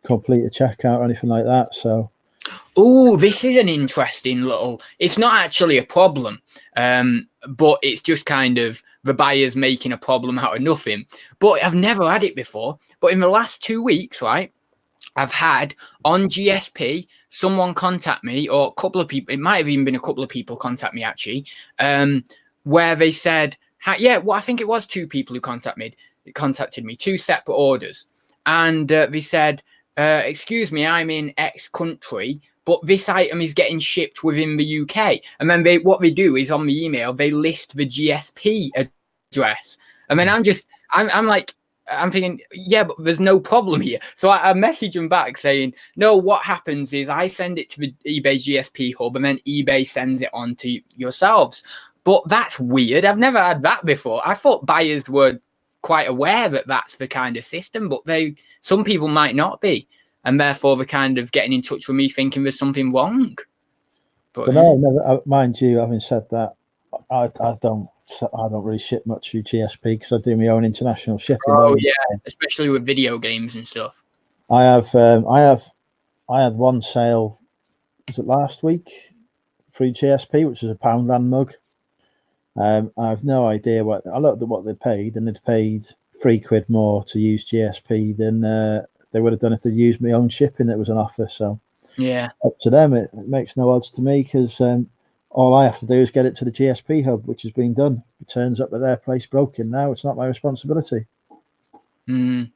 complete a checkout or anything like that. So, oh, this is an interesting little. It's not actually a problem, but it's just kind of the buyer's making a problem out of nothing. But I've never had it before. But in the last 2 weeks, right, I've had on GSP someone contact me, or a couple of people. It might have even been a couple of people contact me actually, where they said, well, I think it was 2 people who contacted me, 2 separate orders, and they said, excuse me, I'm in X country, but this item is getting shipped within the UK. And then what they do is on the email, they list the GSP address. And then I'm thinking, yeah, but there's no problem here. So I message them back saying, no, what happens is I send it to the eBay GSP hub, and then eBay sends it on to yourselves. But that's weird. I've never had that before. I thought buyers were quite aware that that's the kind of system, but some people might not be, and therefore they're kind of getting in touch with me thinking there's something wrong. But no, mind you, having said that, I don't really ship much through GSP because I do my own international shipping. Oh yeah, especially with video games and stuff. I had one sale, was it last week, through GSP, which was a Poundland mug. I have no idea what I looked at what they paid, and they'd paid £3 more to use GSP than they would have done if they'd used my own shipping that was an offer. So yeah, up to them. It makes no odds to me because all I have to do is get it to the GSP hub, which has been done. It turns up at their place broken now. It's not my responsibility. Can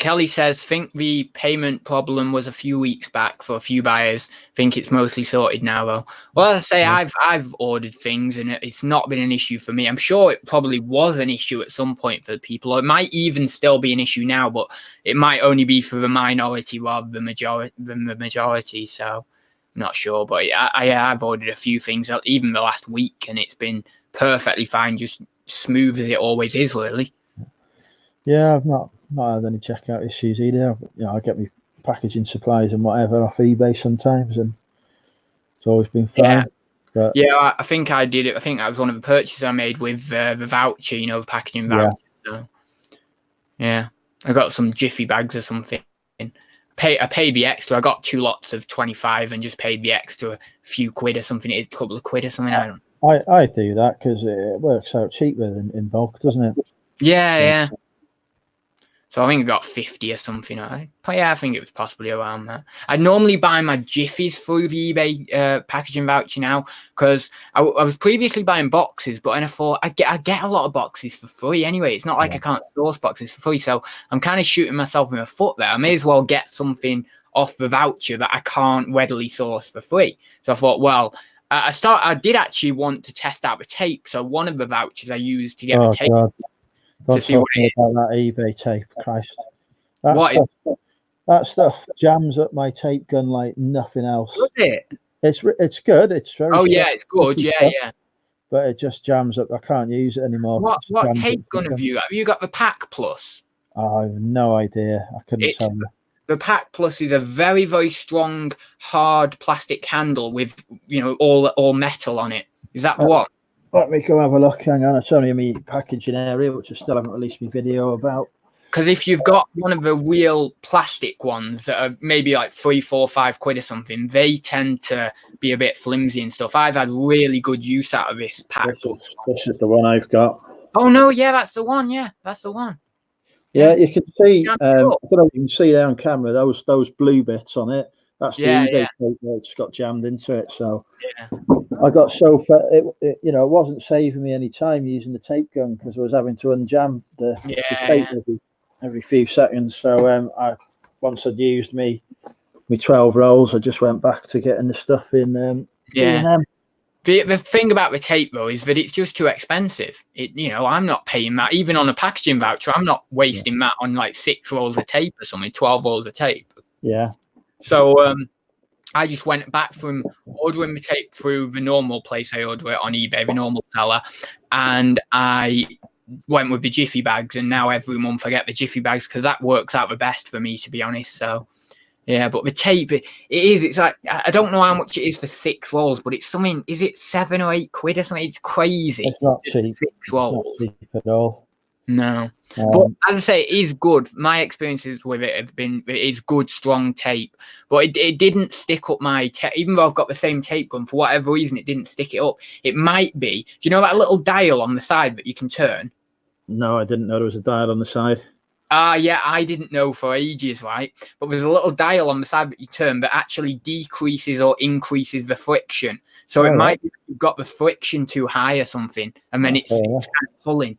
Kelly says, think the payment problem was a few weeks back for a few buyers. Think it's mostly sorted now, though. Well, as I say, I've ordered things and it's not been an issue for me. I'm sure it probably was an issue at some point for people, or it might even still be an issue now, but it might only be for the minority rather than the majority. So I'm not sure, but I've ordered a few things even the last week, and it's been perfectly fine, just smooth as it always is, really. Yeah, I've not had any checkout issues either. I get my packaging supplies and whatever off eBay sometimes, and it's always been fine. Yeah. But yeah, I think I did it. I think that was one of the purchases I made with the voucher, the packaging voucher. So, yeah, I got some Jiffy bags or something. I paid the extra. I got 2 lots of 25 and just paid the extra a few quid or something. It's a couple of quid or something. I don't know. I do that because it works out cheaper than in bulk, doesn't it? Yeah. So I think I got 50 or something. I think it was possibly around that. I normally buy my Jiffies through the eBay packaging voucher now, because I was previously buying boxes, but then I thought I get a lot of boxes for free anyway. It's not like I can't source boxes for free, so I'm kind of shooting myself in the foot there. I may as well get something off the voucher that I can't readily source for free. So I thought, well, I did actually want to test out the tape. So one of the vouchers I used to get the tape. God. To see what it is. About that eBay tape, Christ. That stuff jams up my tape gun like nothing else. Is it? It's good. It's very. Oh yeah, it's good. Yeah. But it just jams up. I can't use it anymore. What tape gun have you got? Have you got the Pack Plus? I have no idea. I couldn't tell you. The Pack Plus is a very, very strong, hard plastic handle with all metal on it. Is that the one? Let me go have a look. Hang on, it's only in my packaging area, which I still haven't released my video about. Because if you've got one of the real plastic ones that are maybe like 3, 4, 5 quid or something, they tend to be a bit flimsy and stuff. I've had really good use out of this Pack Plus. This is the one I've got. Oh no, yeah, that's the one. Yeah, that's the one. Yeah, you can see. I don't know if you can see there on camera those blue bits on it. That's the eBay tape where it's got jammed into it. So I got so far, it wasn't saving me any time using the tape gun because I was having to unjam the tape every few seconds. So once I'd used me 12 rolls, I just went back to getting the stuff in. The thing about the tape though is that it's just too expensive. I'm not paying that even on a packaging voucher. I'm not wasting that on like 6 rolls of tape or something, 12 rolls of tape. Yeah. So I just went back from ordering the tape through the normal place I order it on eBay, the normal seller, and I went with the Jiffy bags. And now every month I get the Jiffy bags because that works out the best for me, to be honest. So yeah, but the tape, it's like, I don't know how much it is for 6 rolls, but it's something, is it 7 or 8 quid or something? It's crazy. It's not cheap. 6 rolls. It's not cheap at all. No. But as I say, it is good. My experiences with it have been, it is good, strong tape. But it didn't stick up my tape. Even though I've got the same tape gun, for whatever reason, it didn't stick it up. It might be, do you know that little dial on the side that you can turn? No, I didn't know there was a dial on the side. Yeah, I didn't know for ages, right? But there's a little dial on the side that you turn that actually decreases or increases the friction. So it might be you've got the friction too high or something, and then it's kind of pulling.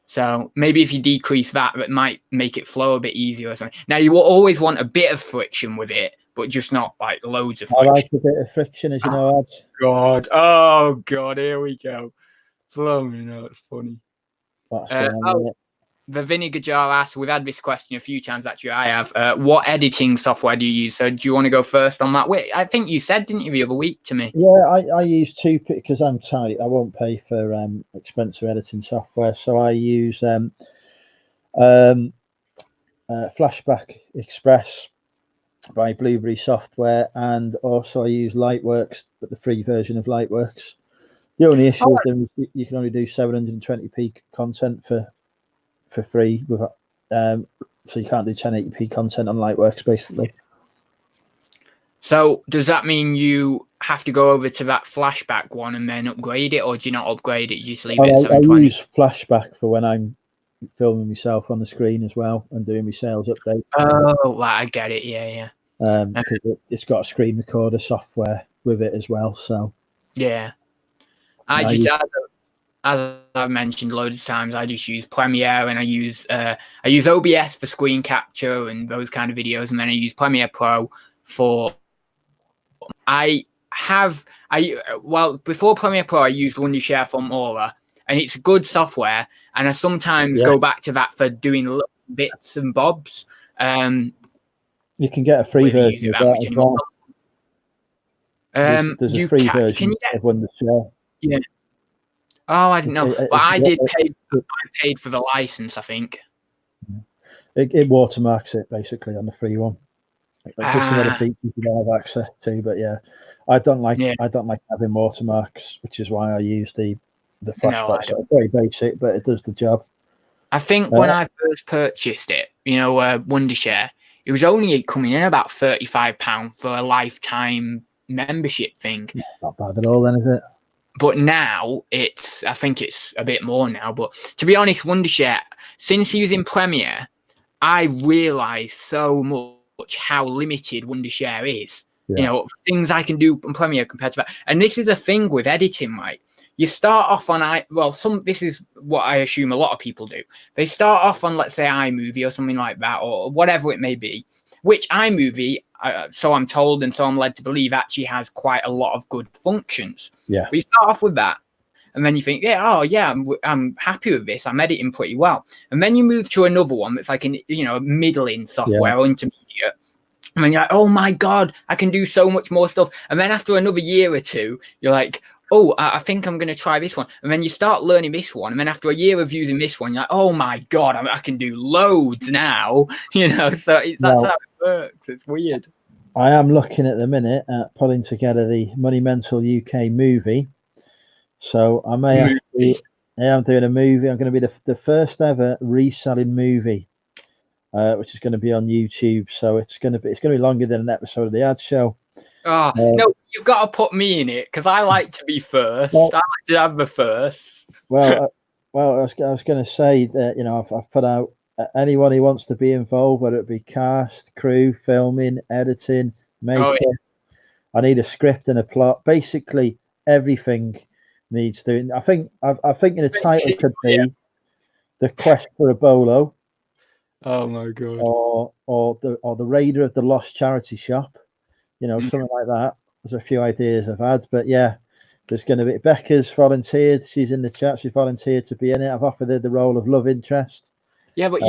So maybe if you decrease that, it might make it flow a bit easier or something. Now, you will always want a bit of friction with it, but just not like loads of friction. I like a bit of friction, as you know, ads. Oh, God, here we go. Slow me, it's funny. The Vinegar Jar asks, we've had this question a few times, actually, I have. What editing software do you use? So do you want to go first on that? Wait, I think you said, didn't you, the other week to me? Yeah, I use 2 because I'm tight. I won't pay for expensive editing software. So I use Flashback Express by Blueberry Software, and also I use Lightworks, but the free version of Lightworks. The only issue with them is you can only do 720p content for free, so you can't do 1080p content on Lightworks, basically. So does that mean you have to go over to that Flashback one and then upgrade it, or do you not upgrade it? You just leave it at 720? I use Flashback for when I'm filming myself on the screen as well and doing my sales update. Oh, right, I get it. Yeah. Because it's got a screen recorder software with it as well. So yeah, as I've mentioned loads of times, I just use Premiere, and I use OBS for screen capture and those kind of videos, and then I use Premiere Pro for. Before Premiere Pro, I used Wondershare from Aura, and it's good software. And I sometimes go back to that for doing little bits and bobs. You can get a free version of that as well. There's a free version of Wondershare. Yeah. Oh, I didn't know. But I paid for the license, I think. It watermarks it basically on the free one. There's some other features you don't have access to, but yeah, I don't like having watermarks, which is why I use the Flashback. So it's very basic, but it does the job. I think when I first purchased it, Wondershare, it was only coming in about £35 for a lifetime membership thing. Not bad at all, then, is it? But now I think it's a bit more now. But to be honest, Wondershare, since using Premiere, I realised so much how limited Wondershare is. Yeah. Things I can do on Premiere compared to that. And this is a thing with editing, right? You start off on this is what I assume a lot of people do. They start off on, let's say, iMovie or something like that, or whatever it may be, which iMovie, so I'm told and so I'm led to believe, actually has quite a lot of good functions. Yeah. But you start off with that, and then you think, I'm happy with this. I'm editing pretty well. And then you move to another one that's like a middling software or intermediate. And then you're like, oh my God, I can do so much more stuff. And then after another year or two, you're like, oh, I think I'm going to try this one. And then you start learning this one. And then after a year of using this one, you're like, oh my God, I can do loads now. So that's how it works. It's weird. I am looking at the minute at putting together the Money Mental UK movie. So I am doing a movie. I'm going to be the first ever reselling movie, which is going to be on YouTube. So it's going to be longer than an episode of the ad show. Oh, no, you've got to put me in it because I like to be first. I like to have the first. Well, I was going to say that, I've put out anyone who wants to be involved, whether it be cast, crew, filming, editing, makeup. I need a script and a plot. Basically, everything needs doing. I think the title could be The Quest for a Bolo. Oh my God. Or the Raider of the Lost Charity Shop. Something like that. There's a few ideas I've had, but yeah, there's going to be. Becca's volunteered. She's in the chat. She volunteered to be in it. I've offered her the role of love interest. Yeah, but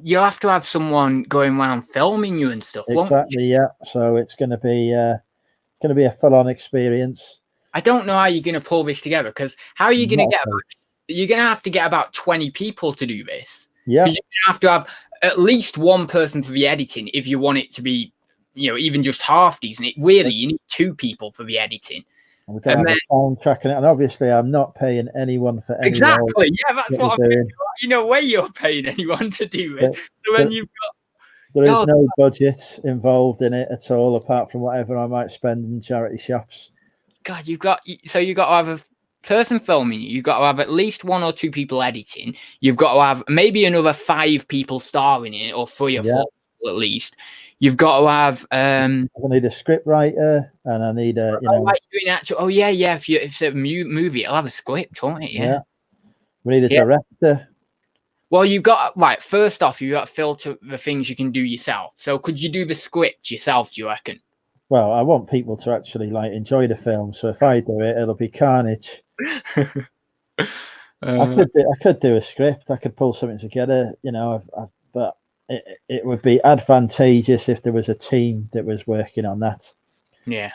you'll have to have someone going around filming you and stuff. Exactly. Yeah. So it's going to be a full-on experience. I don't know how you're going to pull this together because how are you going to get? You're going to have to get about 20 people to do this. Yeah. You're going to have to have at least one person for the editing if you want it to be. Even just half decent. You need 2 people for the editing. We're going to have a time tracking it, and obviously, I'm not paying anyone for any exactly. Role that's what I'm doing. No way you're paying anyone to do it. There is no budget involved in it at all, apart from whatever I might spend in charity shops. God, you've got to have a person filming you. You've got to have at least 1 or 2 people editing. You've got to have maybe another 5 people starring in it, or 3 or 4 people at least. You've got to have. I need a script writer, and I need a. Like doing actual. Oh yeah. If it's a movie, it'll have a script, won't it? Yeah. We need a director. Well, you've got first off, you got to filter the things you can do yourself. So, could you do the script yourself? Do you reckon? Well, I want people to actually enjoy the film. So if I do it, it'll be carnage. I could do a script. I could pull something together. But. It would be advantageous if there was a team that was working on that. Yeah.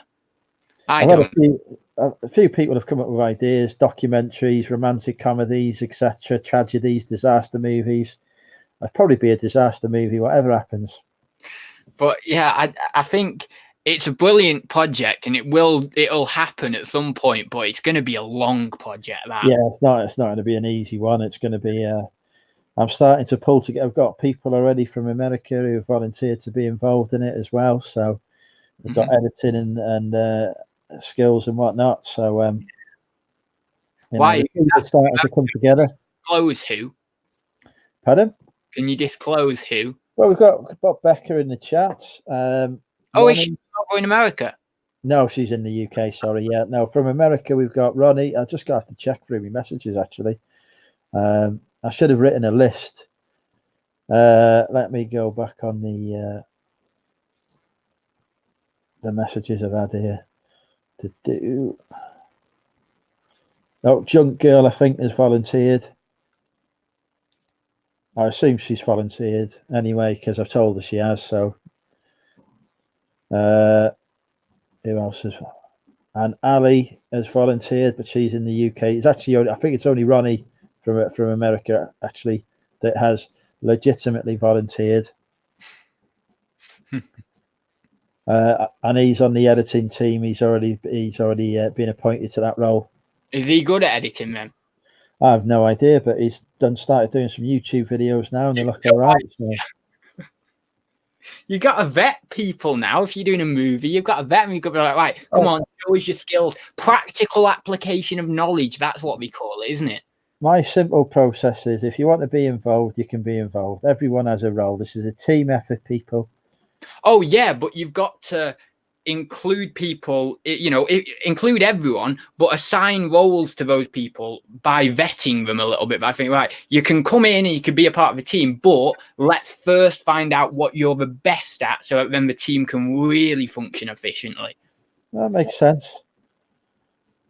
A few people have come up with ideas, documentaries, romantic comedies, etc., tragedies, disaster movies. I'd probably be a disaster movie, whatever happens. But yeah, I think it's a brilliant project, and it'll happen at some point, but it's going to be a long project. Yeah, it's not going to be an easy one. It's going to be I'm starting to pull together. I've got people already from America who have volunteered to be involved in it as well. So we've got editing and skills and whatnot. So why it's starting to come together. Disclose who? Pardon? Can you disclose who? Well, we've got Becca in the chat. Is she over in America? No, she's in the UK. Sorry, yeah. No, from America we've got Ronnie. I just got to check through my messages actually. I should have written a list. Let me go back on the messages I've had here to do. Oh, Junk Girl, I think, has volunteered. I assume she's volunteered anyway because I've told her she has. So, who else has? And Ali has volunteered, but she's in the UK. It's actually, I think it's only Ronnie from America actually that has legitimately volunteered. And he's on the editing team. He's already been appointed to that role. Is he good at editing then? I have no idea, but he's started doing some YouTube videos now, and they look all right. So. You got to vet people now. If you're doing a movie, you've got to vet them. You've got to be like, right, come on, show us your skills. Practical application of knowledge. That's what we call it, isn't it? My simple process is if you want to be involved, you can be involved. Everyone has a role. This is a team effort, people. Oh, yeah, but you've got to include people, include everyone, but assign roles to those people by vetting them a little bit. But I think, right, you can come in and you can be a part of a team, but let's first find out what you're the best at so that then the team can really function efficiently. That makes sense.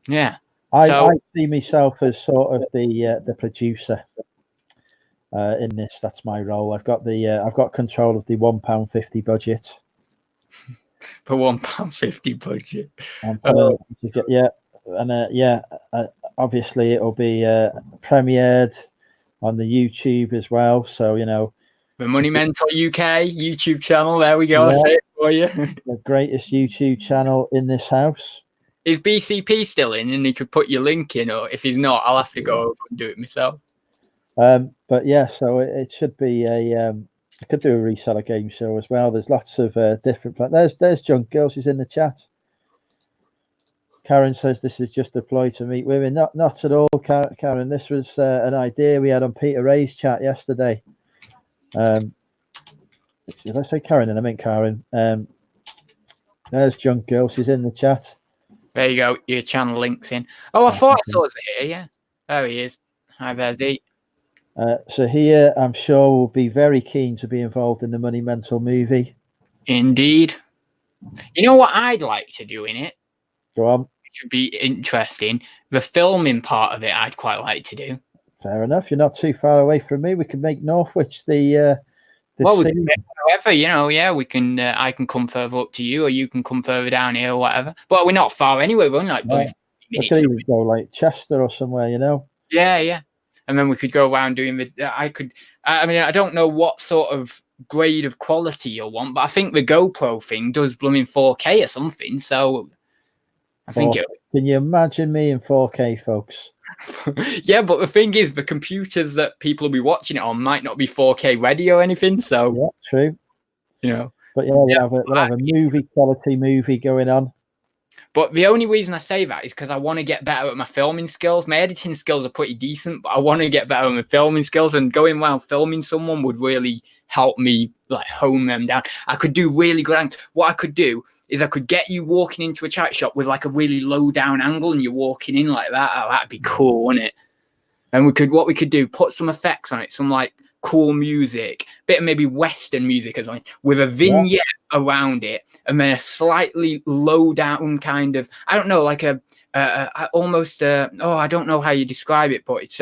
Yeah. I see myself as sort of the producer in this. That's my role. I've got control of the £1.50 budget. For £1.50 budget. Obviously it'll be premiered on the YouTube as well. So the Money Mental UK YouTube channel. There we go. I say it for you. The greatest YouTube channel in this house. Is BCP still in, and he could put your link in, or if he's not, I'll have to go over and do it myself. But yeah, so it should be I could do a reseller game show as well. There's lots of different plans. There's Junk Girl. She's in the chat. Karen says this is just a ploy to meet women. Not at all, Karen. This was an idea we had on Peter Ray's chat yesterday. Did I say Karen? And I meant Karen. There's Junk Girl. She's in the chat. There you go. Your channel links in. Oh, I thought I saw it here. Yeah, there he is. Hi, there's D. So here, I'm sure will be very keen to be involved in the Money Mental movie. Indeed. You know what I'd like to do in it? Go on. It would be interesting. The filming part of it, I'd quite like to do. Fair enough. You're not too far away from me. We can make Northwich the well, we can, however, we can. I can come further up to you, or you can come further down here, or whatever. But we're not far anyway. We're only like minutes. We could even go like Chester or somewhere, Yeah. And then we could go around doing the. I don't know what sort of grade of quality you'll want, but I think the GoPro thing does blooming 4K or something. So I think it. Can you imagine me in 4K, folks? Yeah, but the thing is, the computers that people will be watching it on might not be 4K ready or anything. So yeah, true. But yeah, we'll have a movie quality movie going on. But the only reason I say that is because I want to get better at my filming skills. My editing skills are pretty decent, but I want to get better at my filming skills. And going around filming someone would really help me like hone them down. I could do really good. What I could do is I could get you walking into a chat shop with like a really low down angle, and you're walking in like that. Oh, that'd be cool, wouldn't it? And what we could do, put some effects on it, some like cool music, bit of maybe Western music or something, with a vignette around it, and then a slightly low down kind of, I don't know, like almost I don't know how you describe it, but it's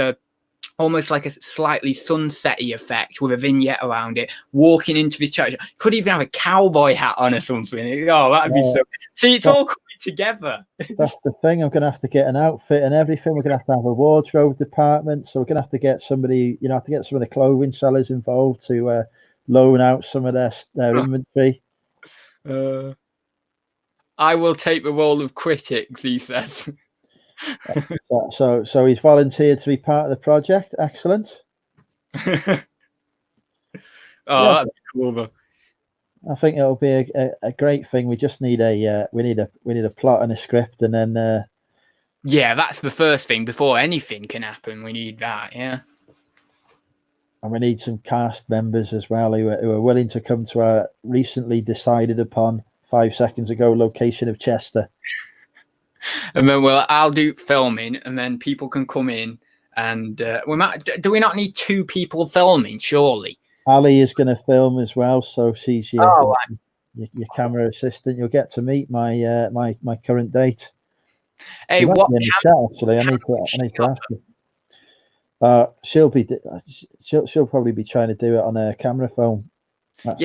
almost like a slightly sunsetty effect with a vignette around it, walking into the church. Could even have a cowboy hat on or something. Oh, that'd be so. See, it's all coming together. That's the thing. I'm going to have to get an outfit and everything. We're going to have a wardrobe department. So we're going to have to get somebody, have to get some of the clothing sellers involved to loan out some of their inventory. I will take the role of critics, he says. So he's volunteered to be part of the project. Excellent. That'd be cool though. I think it'll be a great thing. We just need a plot and a script, and then yeah, that's the first thing before anything can happen. We need that, yeah. And we need some cast members as well who are willing to come to our recently decided upon 5 seconds ago, location of Chester. And then I'll do filming, and then people can come in, and do we not need 2 people filming? Surely. Ali is going to film as well, so she's your camera assistant. You'll get to meet my my current date. Hey, she might what? be in the chat, actually. I need to ask her. She'll probably be trying to do it on a camera phone. That's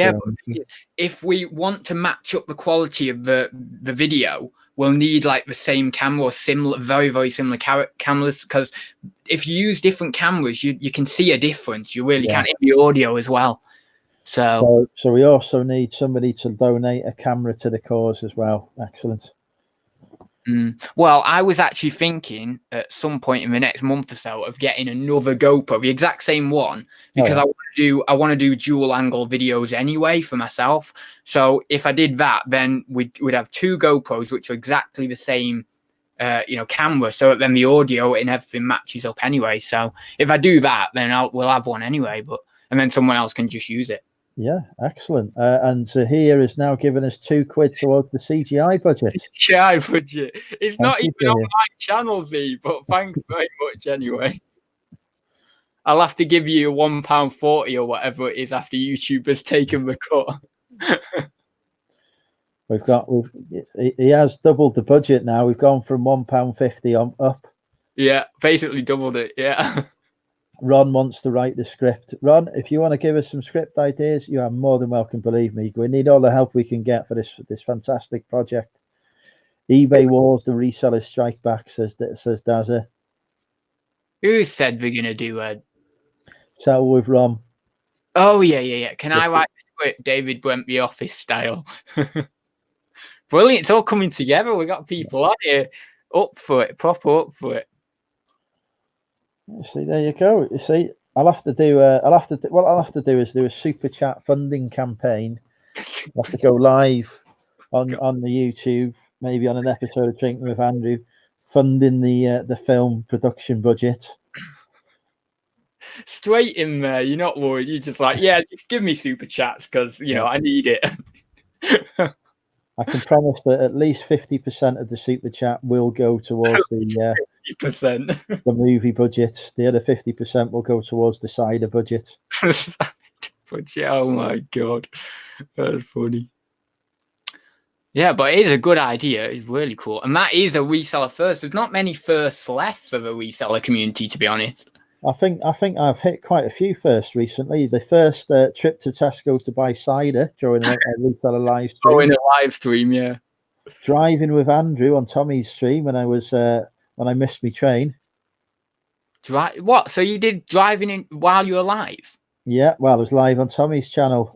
if we want to match up the quality of the video, we'll need like the same camera or similar, very, very similar cameras, because if you use different cameras, you can see a difference. You really can in the audio as well. So we also need somebody to donate a camera to the cause as well. Excellent. Well, I was actually thinking at some point in the next month or so of getting another GoPro, the exact same one, because I want to do dual angle videos anyway for myself. So if I did that, then we'd have 2 GoPros, which are exactly the same, camera. So then the audio and everything matches up anyway. So if I do that, then we'll have one anyway. And then someone else can just use it. Yeah, excellent. And Zahir has now given us £2 towards the CGI budget. CGI budget. It's not even on my channel, V, but thanks very much anyway. I'll have to give you £1.40 or whatever it is after YouTube has taken the cut. He has doubled the budget now. We've gone from £1.50 on up. Yeah, basically doubled it. Yeah. Ron wants to write the script. Ron, if you want to give us some script ideas, you are more than welcome. Believe me, we need all the help we can get for this fantastic project. eBay wars, the resellers strike back, says Dazza. Who said we're gonna do a sell with Ron? Oh yeah. Can I write the script David Brentby office style? Brilliant! It's all coming together. We got people on here up for it, proper up for it. See, there you go. You see, I'll have to do a super chat funding campaign. I'll have to go live on the YouTube, maybe on an episode of Drinking with Andrew, funding the film production budget. Straight in there. You're not worried. You're just like, yeah, just give me super chats because I need it. I can promise that at least 50% of the super chat will go towards the 50%. The movie budget. The other 50% will go towards the cider budget. Oh my god, that's funny. Yeah, but it is a good idea. It's really cool, and that is a reseller first. There's not many firsts left for the reseller community, to be honest. I think I've hit quite a few firsts recently. The first trip to Tesco to buy cider during a reseller live stream. Oh, in a live stream, yeah. Driving with Andrew on Tommy's stream when I missed my train. What? So you did driving in while you were live? Yeah, well, I was live on Tommy's channel.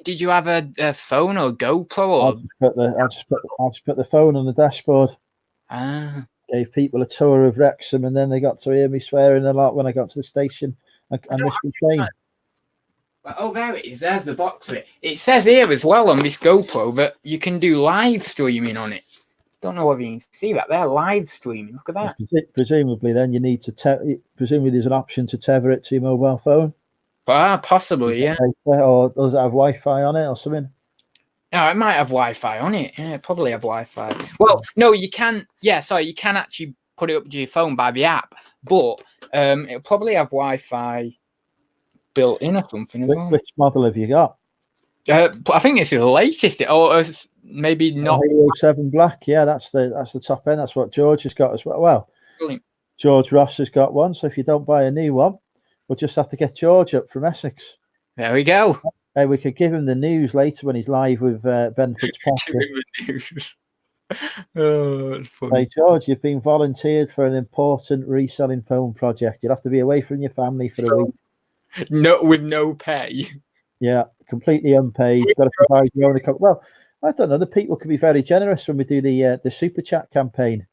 Did you have a phone or GoPro? Or? I just put the phone on the dashboard. Ah. Gave people a tour of Wrexham, and then they got to hear me swearing a lot when I got to the station. I missed my train. Oh, there it is. There's the box of it. It says here as well on this GoPro that you can do live streaming on it. Don't know whether you can see that. They're live streaming. Look at that. Presumably, then you need to presumably there's an option to tether it to your mobile phone. Possibly, yeah. Or does it have Wi-Fi on it or something? No, it might have Wi-Fi on it. Yeah, probably have Wi-Fi. Well, no, you can. Yeah, sorry, you can actually put it up to your phone by the app, but it'll probably have Wi-Fi built in or something as well. Which model have you got? I think this is the latest. Or maybe not. 7 Black. Yeah, that's the top end. That's what George has got as well. Well, brilliant. George Ross has got one. So if you don't buy a new one, we'll just have to get George up from Essex. There we go. We could give him the news later when he's live with Ben Fitzpatrick. Oh, that's funny. Hey, George, you've been volunteered for an important reselling film project. You'll have to be away from your family for a week. No, with no pay. Yeah, completely unpaid. You've got to provide your own account. Well, I don't know. The people could be very generous when we do the super chat campaign.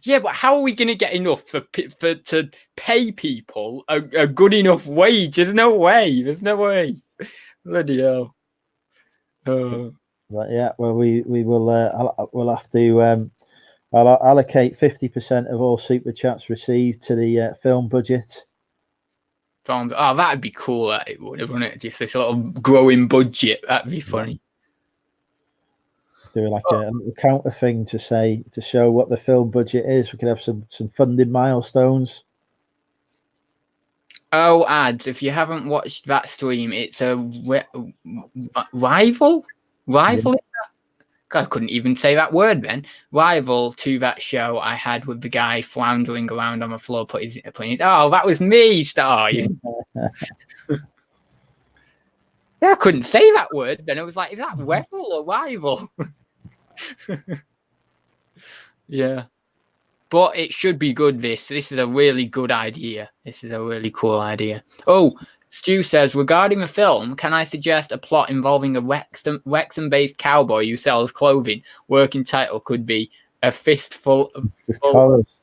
Yeah, but how are we going to get enough to pay people a good enough wage? There's no way. Bloody hell. But yeah, well, we will we'll have to I'll allocate 50% of all super chats received to the film budget. Oh, that'd be cool. That it would, wouldn't it? Just this little growing budget. That'd be funny. Do like a little counter thing to show what the film budget is. We could have some funding milestones. Oh, ads. If you haven't watched that stream, it's a rival? Rival? God, I couldn't even say that word then. Rival to that show I had with the guy floundering around on the floor, putting his, oh, that was me, Star. Yeah, I couldn't say that word. Then I was like, is that rival or rival? Yeah. But it should be good, this is a really good idea. This is a really cool idea. Oh, Stu says, regarding the film, can I suggest a plot involving a Wrexham-based cowboy who sells clothing? Working title could be A Fistful of Colours.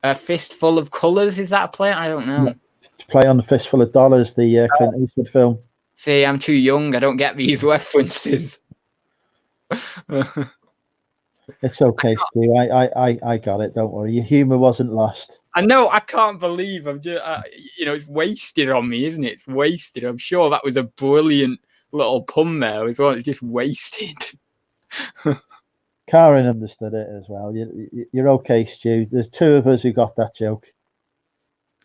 A Fistful of Colours, is that a play? I don't know. Yeah, to play on A Fistful of Dollars, the Clint Eastwood film. See, I'm too young. I don't get these references. It's okay, Stu. I got it. Don't worry. Your humour wasn't lost. I know. I can't believe I'm just, it's wasted on me, isn't it? It's wasted. I'm sure that was a brilliant little pun there as well. It's just wasted. Karen understood it as well. You're okay, Stu. There's two of us who got that joke.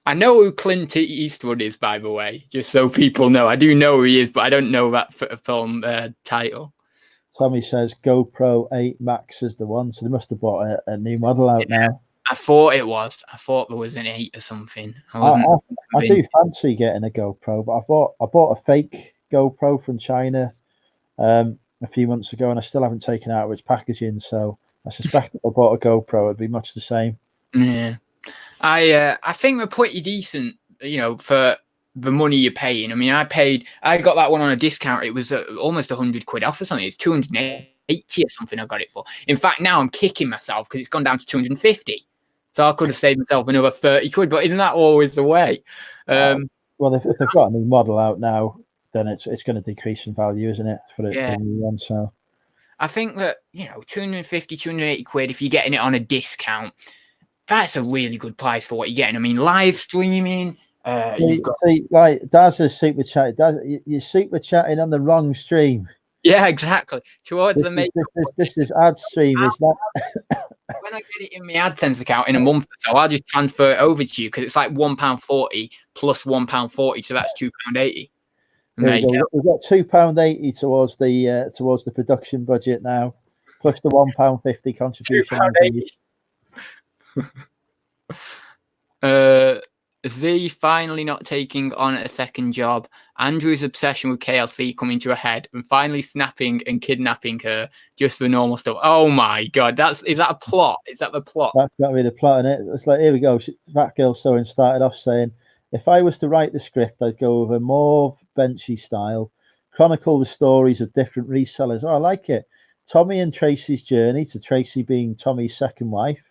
I know who Clint Eastwood is, by the way, just so people know. I do know who he is, but I don't know that film title. Tommy says GoPro 8 Max is the one, so they must have bought a new model out now. I thought it was. I thought there was an 8 or something. I do fancy getting a GoPro, but I bought a fake GoPro from China a few months ago, and I still haven't taken out its packaging. So I suspect if I bought a GoPro, it'd be much the same. Yeah, I think they're pretty decent, for the money you're paying. I mean, I got that one on a discount. It was almost 100 quid off or something. It's 280 or something I got it for. In fact, now I'm kicking myself because it's gone down to 250. So I could have saved myself another 30 quid, but isn't that always the way? Well, if they've got a new model out now, then it's going to decrease in value, isn't it? For a new one. So I think that, 250, 280 quid, if you're getting it on a discount, that's a really good price for what you're getting. I mean, live streaming. See, like Daz is super chatting. You're super chatting on the wrong stream. Yeah, exactly. Towards this is ad stream. Is that? When I get it in my AdSense account in a month or so, I'll just transfer it over to you because it's like £1.40 plus £1.40, so that's £2.80. We've got £2.80 towards the production budget now, plus the £1.50 contribution. Z finally not taking on a second job. Andrew's obsession with KLC coming to a head, and finally snapping and kidnapping her just for normal stuff. Oh my god, is that a plot? Is that the plot? That's got to be the plot, isn't it? It's like, here we go. That girl sewing started off saying, if I was to write the script, I'd go with a more benchy style, chronicle the stories of different resellers. Oh, I like it. Tommy and Tracy's journey to Tracy being Tommy's second wife.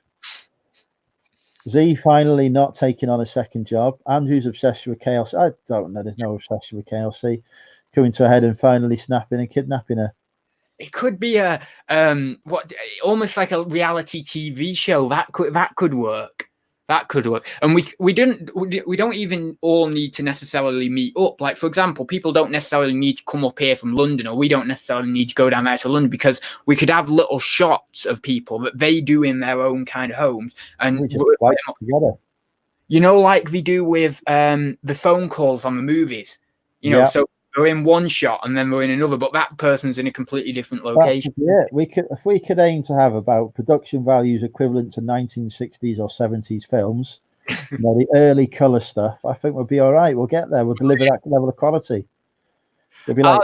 Z finally not taking on a second job. Andrew's obsession with KLC. I don't know. There's no obsession with KLC. Coming to a head and finally snapping and kidnapping her. It could be almost like a reality TV show. That could work. That could work. And we don't even all need to necessarily meet up. Like, for example, people don't necessarily need to come up here from London, or we don't necessarily need to go down there to London, because we could have little shots of people that they do in their own kind of homes. And we just like together. Like we do with the phone calls on the movies. So they're in one shot and then we're in another, but that person's in a completely different location. Yeah, if we could aim to have about production values equivalent to 1960s or 70s films, the early colour stuff, I think we'll be all right. We'll get there. We'll deliver that level of quality. It'll be like,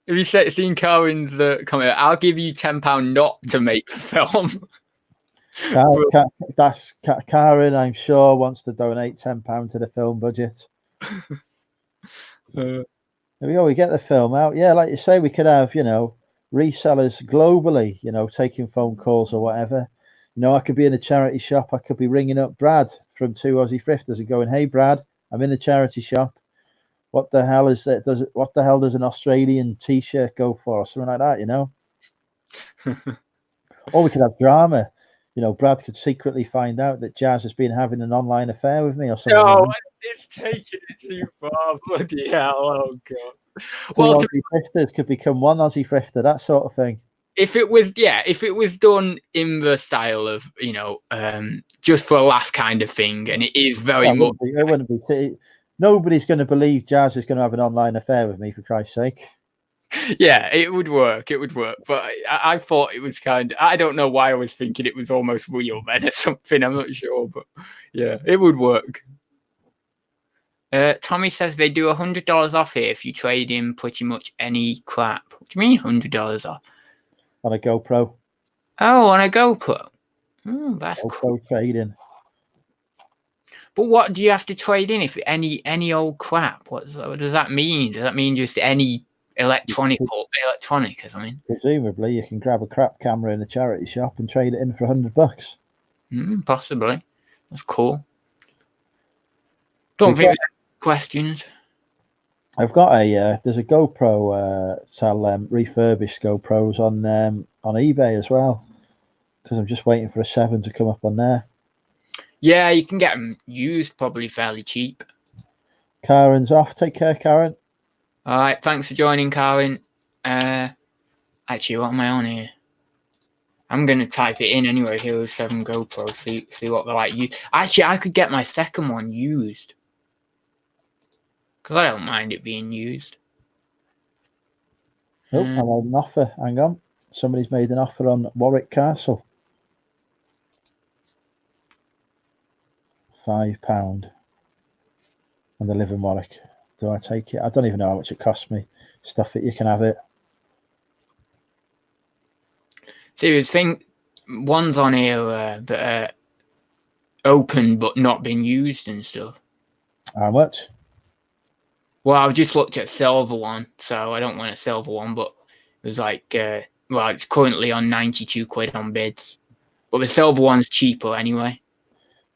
have you seen Karen's comment? I'll give you £10 not to make the film. That's Karen, I'm sure, wants to donate £10 to the film budget. There we go. We get the film out. Yeah, like you say, we could have, resellers globally, taking phone calls or whatever. I could be in a charity shop. I could be ringing up Brad from Two Aussie Thrifters and going, "Hey, Brad, I'm in the charity shop. What the hell is it? What the hell does an Australian T-shirt go for?" Or something like that, Or we could have drama. Brad could secretly find out that Jazz has been having an online affair with me or something. No, it's taking it too far. Bloody hell! Oh god. Well, Aussie thrifters could become one Aussie thrifter, that sort of thing. if it was done in the style of, just for a laugh kind of thing, and it is very much. It wouldn't be. Nobody's going to believe Jazz is going to have an online affair with me, for Christ's sake. Yeah, it would work. It would work. But I thought it was I don't know why I was thinking it was almost real then or something. I'm not sure. But yeah, it would work. Tommy says they do $100 off here if you trade in pretty much any crap. What do you mean $100 off? On a GoPro. Oh, on a GoPro. That's GoPro cool. trading. But what do you have to trade in if any old crap? What does that mean? Does that mean just any electronic or electronic or something? Presumably, you can grab a crap camera in a charity shop and trade it in for $100. Possibly. That's cool. Don't think there's any questions. I've got there's a GoPro sell refurbished GoPros on eBay as well, because I'm just waiting for a 7 to come up on there. Yeah, you can get them used probably fairly cheap. Karen's off. Take care, Karen. All right, thanks for joining, Karen. Actually, what am I on here? I'm going to type it in anyway, Hero 7 GoPro, see what they're like. Actually, I could get my second one used, because I don't mind it being used. Oh, I made an offer. Hang on. Somebody's made an offer on Warwick Castle. £5. And they live in Warwick. Do I take it? I don't even know how much it cost me. Stuff it, you can have it. Serious thing, ones on here that are open but not been used and stuff. How much? Well, I've just looked at silver one, so I don't want a silver one, but it was like, it's currently on 92 quid on bids. But the silver one's cheaper anyway.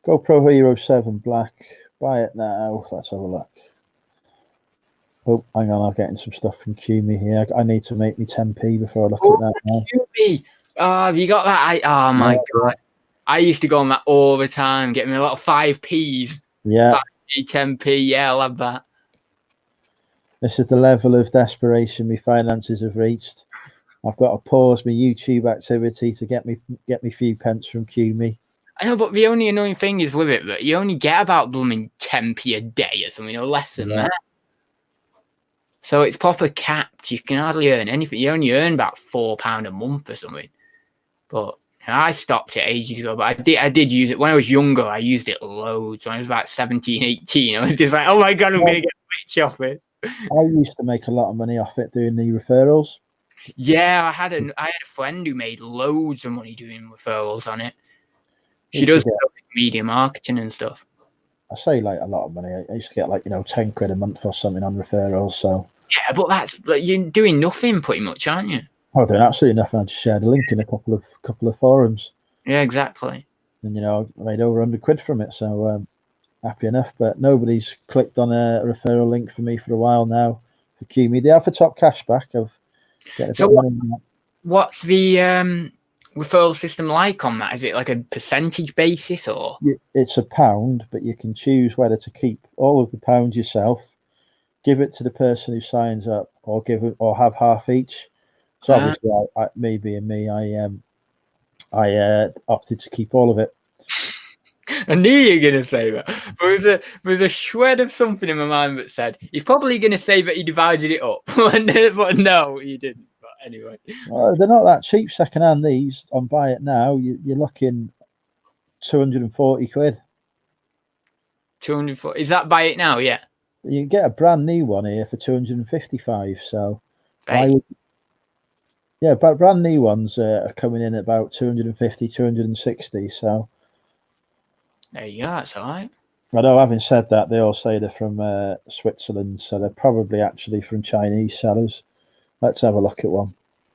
GoPro Hero 7 Black. Buy it now. Let's have a look. Oh, hang on. I'm getting some stuff from QMe here. I need to make me 10p before I look at that now. QMe! Oh, have you got that? Oh, my God. I used to go on that all the time, get me a lot of 5p's. Yeah. 5p, 10p. Yeah, I'll have that. This is the level of desperation my finances have reached. I've got to pause my YouTube activity to get me few pence from QMe. I know, but the only annoying thing is with it that you only get about blooming 10p a day or something, or less than that. So it's proper capped. You can hardly earn anything. You only earn about £4 a month or something. But I stopped it ages ago. But I did use it when I was younger. I used it loads. When I was about 17, 18, I was just like, oh my God, I'm going to get rich off it. I used to make a lot of money off it doing the referrals. Yeah, I had a friend who made loads of money doing referrals on it. She does media marketing and stuff. I say like a lot of money. I used to get like 10 quid a month or something on referrals. So yeah, but that's you're doing nothing pretty much, aren't you? I'm doing absolutely nothing. I just shared a link in a couple of forums. Yeah, exactly. And I made over 100 quid from it. So happy enough. But nobody's clicked on a referral link for me for a while now. For QMe, they have for top cashback. What's the referral system like on that? Is it like a percentage basis or? It's £1, but you can choose whether to keep all of the pounds yourself, give it to the person who signs up, or have half each. So obviously, I opted to keep all of it. I knew you were going to say that. But there's a shred of something in my mind that said he's probably going to say that he divided it up, but no, he didn't. But anyway, they're not that cheap secondhand. These on Buy It Now, you're looking 240 quid. 240. Is that Buy It Now? Yeah. You can get a brand new one here for 255. So, but brand new ones are coming in at about 250, 260. So. There you go, that's all right. Although having said that, they all say they're from Switzerland, so they're probably actually from Chinese sellers. Let's have a look at one.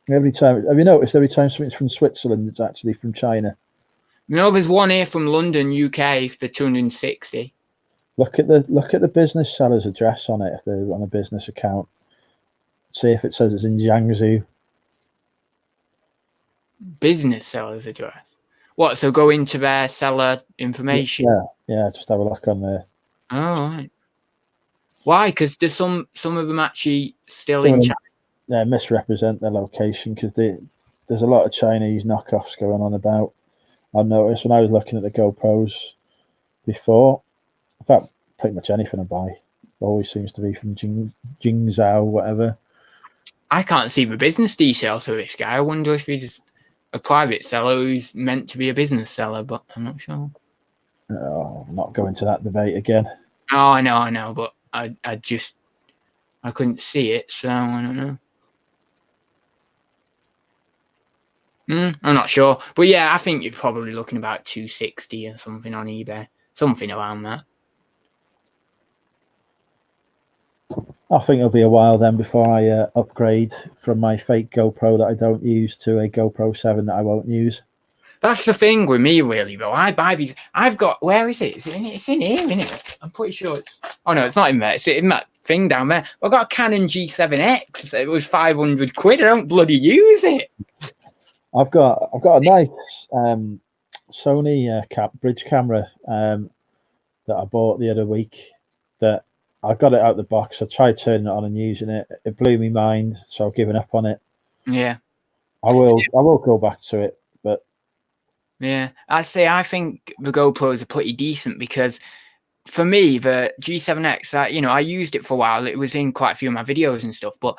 Have you noticed every time something's from Switzerland, it's actually from China? There's one here from London, UK for 260. Look at the business seller's address on it if they're on a business account. See if it says it's in Jiangsu. Business seller's address. What, so go into their seller information? Yeah, just have a look on there. Oh, right. Why? Because there's some of them actually still Some in of China. them, misrepresent their location because there's a lot of Chinese knockoffs going on about. I noticed when I was looking at the GoPros before. In fact, pretty much anything I buy always seems to be from Jingzhou, whatever. I can't see the business details for this guy. I wonder if he's a private seller who's meant to be a business seller, but I'm not sure. Oh, I'm not going to that debate again. Oh, I know, but I couldn't see it, so I don't know. I'm not sure, but yeah, I think you're probably looking about 260 or something on eBay, something around that. I think it'll be a while then before I upgrade from my fake GoPro that I don't use to a GoPro 7 that I won't use. That's the thing with me, really, though. I buy these. I've got. Where is it? Is it in? It's in here, isn't it? I'm pretty sure it's. Oh no, it's not in there. It's in that thing down there. I've got a Canon G7X. It was 500 quid. I don't bloody use it. I've got a nice Sony bridge camera that I bought the other week. That I got it out the box. I tried turning it on and using it. It blew me mind, so I've given up on it. Yeah. I will go back to it, but yeah, I think the GoPros are pretty decent because for me, the G7X, I used it for a while. It was in quite a few of my videos and stuff, but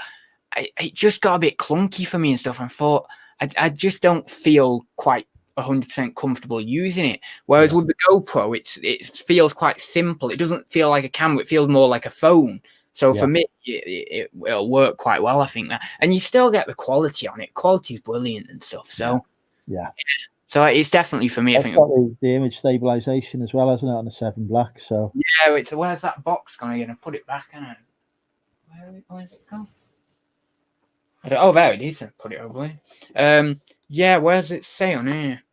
it just got a bit clunky for me and stuff. And thought I just don't feel quite 100% comfortable using it. Whereas with the GoPro, it feels quite simple. It doesn't feel like a camera. It feels more like a phone. So for me, it'll work quite well, I think that. And you still get the quality on it. Quality's brilliant and stuff. So yeah. So it's definitely for me. I think got the image stabilization as well, hasn't it, on the 7 Black? So yeah, where's that box gone again? I put it back, and where's it gone? Oh, there it is. I put it over here. Yeah, where does it say on here?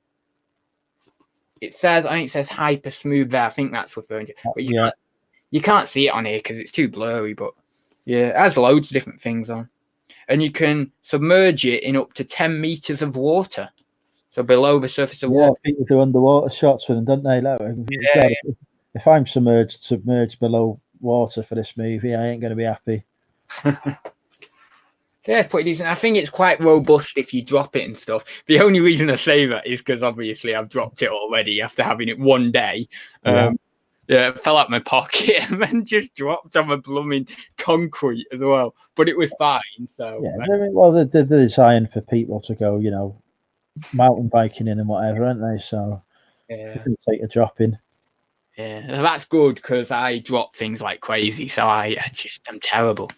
I think it says hyper smooth there. I think that's referring to. But you can't see it on here because it's too blurry. But yeah, it has loads of different things on, and you can submerge it in up to 10 meters of water. So below the surface of water. People do underwater shots with them, don't they? Like, if I'm submerged below water for this movie, I ain't going to be happy. Yeah, it's pretty decent. I think it's quite robust if you drop it and stuff. The only reason I say that is because obviously I've dropped it already after having it one day. It fell out my pocket and then just dropped on the blooming concrete as well. But it was fine. So they're designed for people to go, mountain biking in and whatever, aren't they? So you can take a drop in. Yeah, that's good because I drop things like crazy. So I'm terrible.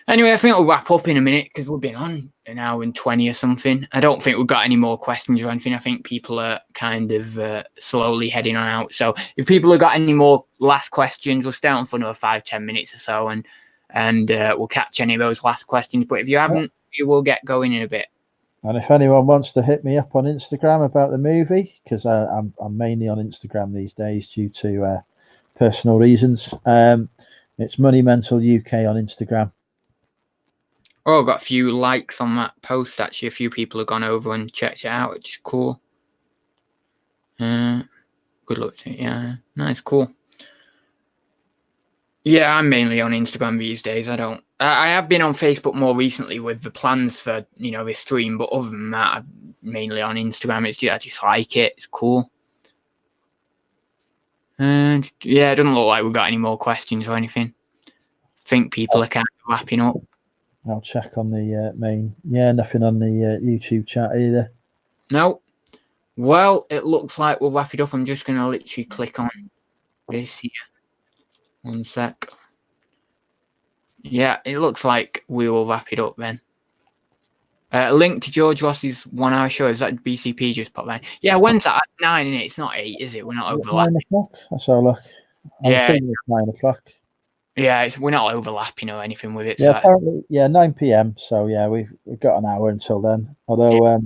Anyway, I think we'll wrap up in a minute because we've been on an hour and 20 or something. I don't think we've got any more questions or anything. I think people are kind of slowly heading on out. So if people have got any more last questions, we'll stay on for another 5-10 minutes or so and we'll catch any of those last questions. But if you haven't, we will get going in a bit. And if anyone wants to hit me up on Instagram about the movie, because I'm mainly on Instagram these days due to personal reasons, it's Money Mental UK on Instagram. Oh, I've got a few likes on that post, actually. A few people have gone over and checked it out, which is cool. Good luck to it. Yeah, nice, cool. Yeah, I'm mainly on Instagram these days. I have been on Facebook more recently with the plans for, this stream, but other than that, I'm mainly on Instagram. I just like it. It's cool. And yeah, it doesn't look like we've got any more questions or anything. I think people are kind of wrapping up. I'll check on the main. Yeah, nothing on the YouTube chat either. No. Well, it looks like we'll wrap it up. I'm just going to literally click on this here. 1 sec. Yeah, it looks like we will wrap it up then. A link to George Ross's 1 hour show. Is that BCP just popped in? Yeah, when's that? 9, isn't it? It's not 8, is it? We're not overlapping. 9 o'clock. Let's have a look. It's 9 o'clock. Yeah, we're not overlapping or anything with it. Yeah, so apparently, 9 p.m. So yeah, we've got an hour until then. Although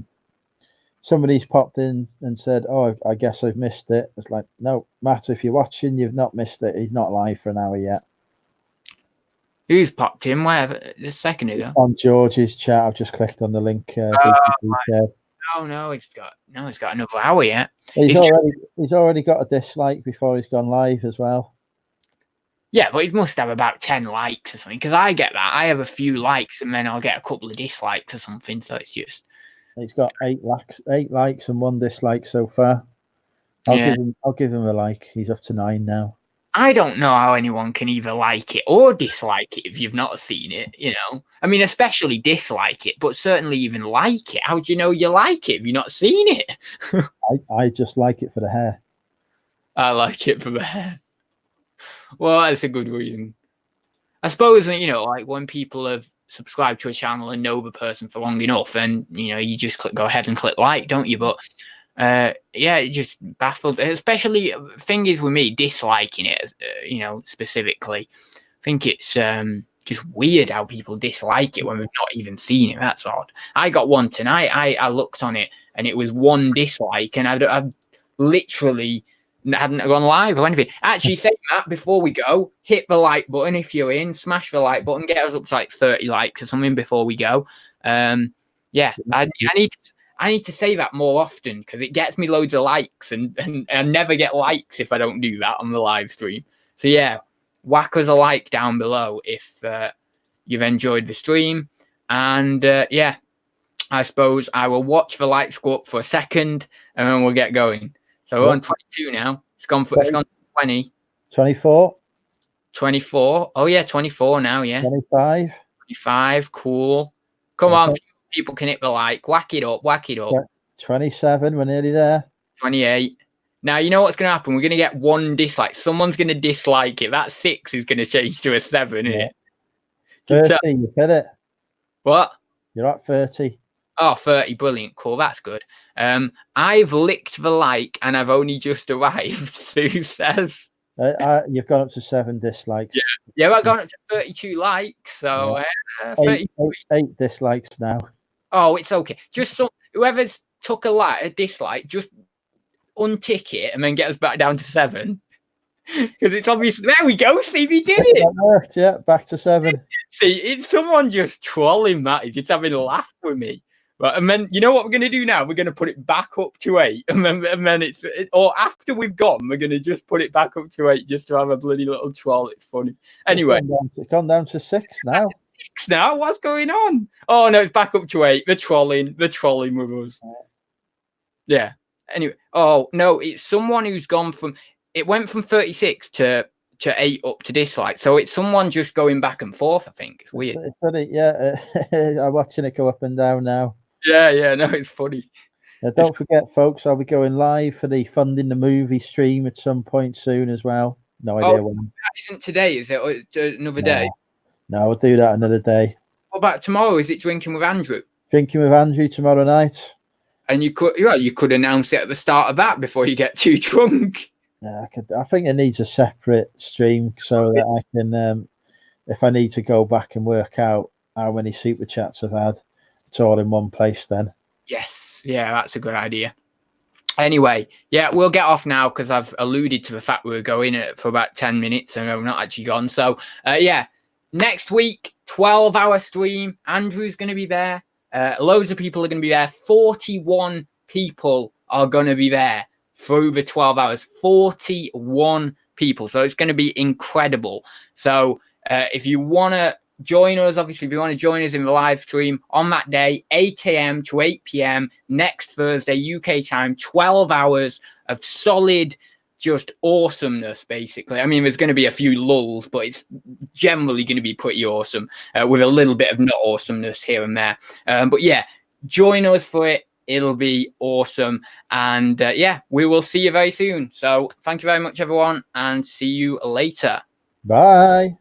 somebody's popped in and said, "Oh, I guess I've missed it." It's like, no, Matt, if you're watching, you've not missed it. He's not live for an hour yet. Who's popped in? Where? A second ago. On George's chat, I've just clicked on the link. No, he's got another hour yet. He's already got a dislike before he's gone live as well. Yeah, but it must have about 10 likes or something, because I get that. I have a few likes and then I'll get a couple of dislikes or something. So it's just, He's got 8 likes and 1 dislike so far. I'll give him a like. He's up to 9 now. I don't know how anyone can either like it or dislike it if you've not seen it, you know. I mean, especially dislike it, but certainly even like it. How do you know you like it if you've not seen it? I just like it for the hair. I like it for the hair. Well, that's a good reason. I suppose, you know, like when people have subscribed to a channel and know the person for long enough, and, you know, you just go ahead and click like, don't you? But yeah, it just baffled. Especially, thing is with me disliking it, you know, specifically. I think it's just weird how people dislike it when we've not even seen it. That's odd. I got one tonight. I looked on it and it was 1 dislike, and I literally hadn't gone live or anything. Actually, saying that, before we go, hit the like button if you're in. Smash the like button. Get us up to like 30 likes or something before we go. Yeah, I need to say that more often because it gets me loads of likes, and I never get likes if I don't do that on the live stream. So yeah, whack us a like down below if you've enjoyed the stream. And yeah, I suppose I will watch the likes go up for a second and then we'll get going. So we're on 22 now. It's gone to 20. 24. 24. Oh yeah, 24 now, yeah. 25. 25, cool. Come on, people can hit the like. Whack it up, whack it up. 27, we're nearly there. 28. Now, you know what's going to happen? We're going to get 1 dislike. Someone's going to dislike it. That 6 is going to change to a 7, isn't it? 30, you hit it. What? You're at 30. Oh, 30, brilliant, cool, that's good. I've licked the like and I've only just arrived, Sue says. You've gone up to 7 dislikes. Yeah, I've gone up to 32 likes, so 8 dislikes now. Oh, it's okay. Just whoever's took a dislike, just untick it and then get us back down to 7. Because it's obvious. There we go, Steve, he did it. That worked, yeah, back to 7. See, it's someone just trolling Matt. He's just having a laugh with me. Right, and then you know what we're going to do now? We're going to put it back up to 8, and then or after we've gone, we're going to just put it back up to 8 just to have a bloody little troll. It's funny. Anyway, it's gone down to 6 now. 6 now? What's going on? Oh no, it's back up to 8. They're trolling with us. Yeah. Anyway, oh no, it's someone who's gone from. It went from 36 to 8 up to dislike. So it's someone just going back and forth. I think it's weird. It's funny, yeah. I'm watching it go up and down now. Yeah, no, it's funny. Don't forget, folks, I'll be going live for the Funding the Movie stream at some point soon as well. No idea when. That isn't today, is it? Another day? No, we'll do that another day. What about tomorrow? Is it Drinking with Andrew? Drinking with Andrew tomorrow night. And you could announce it at the start of that before you get too drunk. Yeah, I think it needs a separate stream so that I can, if I need to go back and work out how many super chats I've had, it's all in one place then. Yes, yeah, that's a good idea. Anyway, yeah, we'll get off now because I've alluded to the fact we were going for about 10 minutes and we're not actually gone. So, yeah, next week, 12-hour stream. Andrew's going to be there. Loads of people are going to be there. 41 people are going to be there for over 12 hours. 41 people. So it's going to be incredible. So if you want to join us, obviously, if you want to join us in the live stream on that day, 8 a.m. to 8 p.m. next Thursday, UK time, 12 hours of solid, just awesomeness, basically. I mean, there's going to be a few lulls, but it's generally going to be pretty awesome with a little bit of not awesomeness here and there. But yeah, join us for it. It'll be awesome. And yeah, we will see you very soon. So thank you very much, everyone, and see you later. Bye.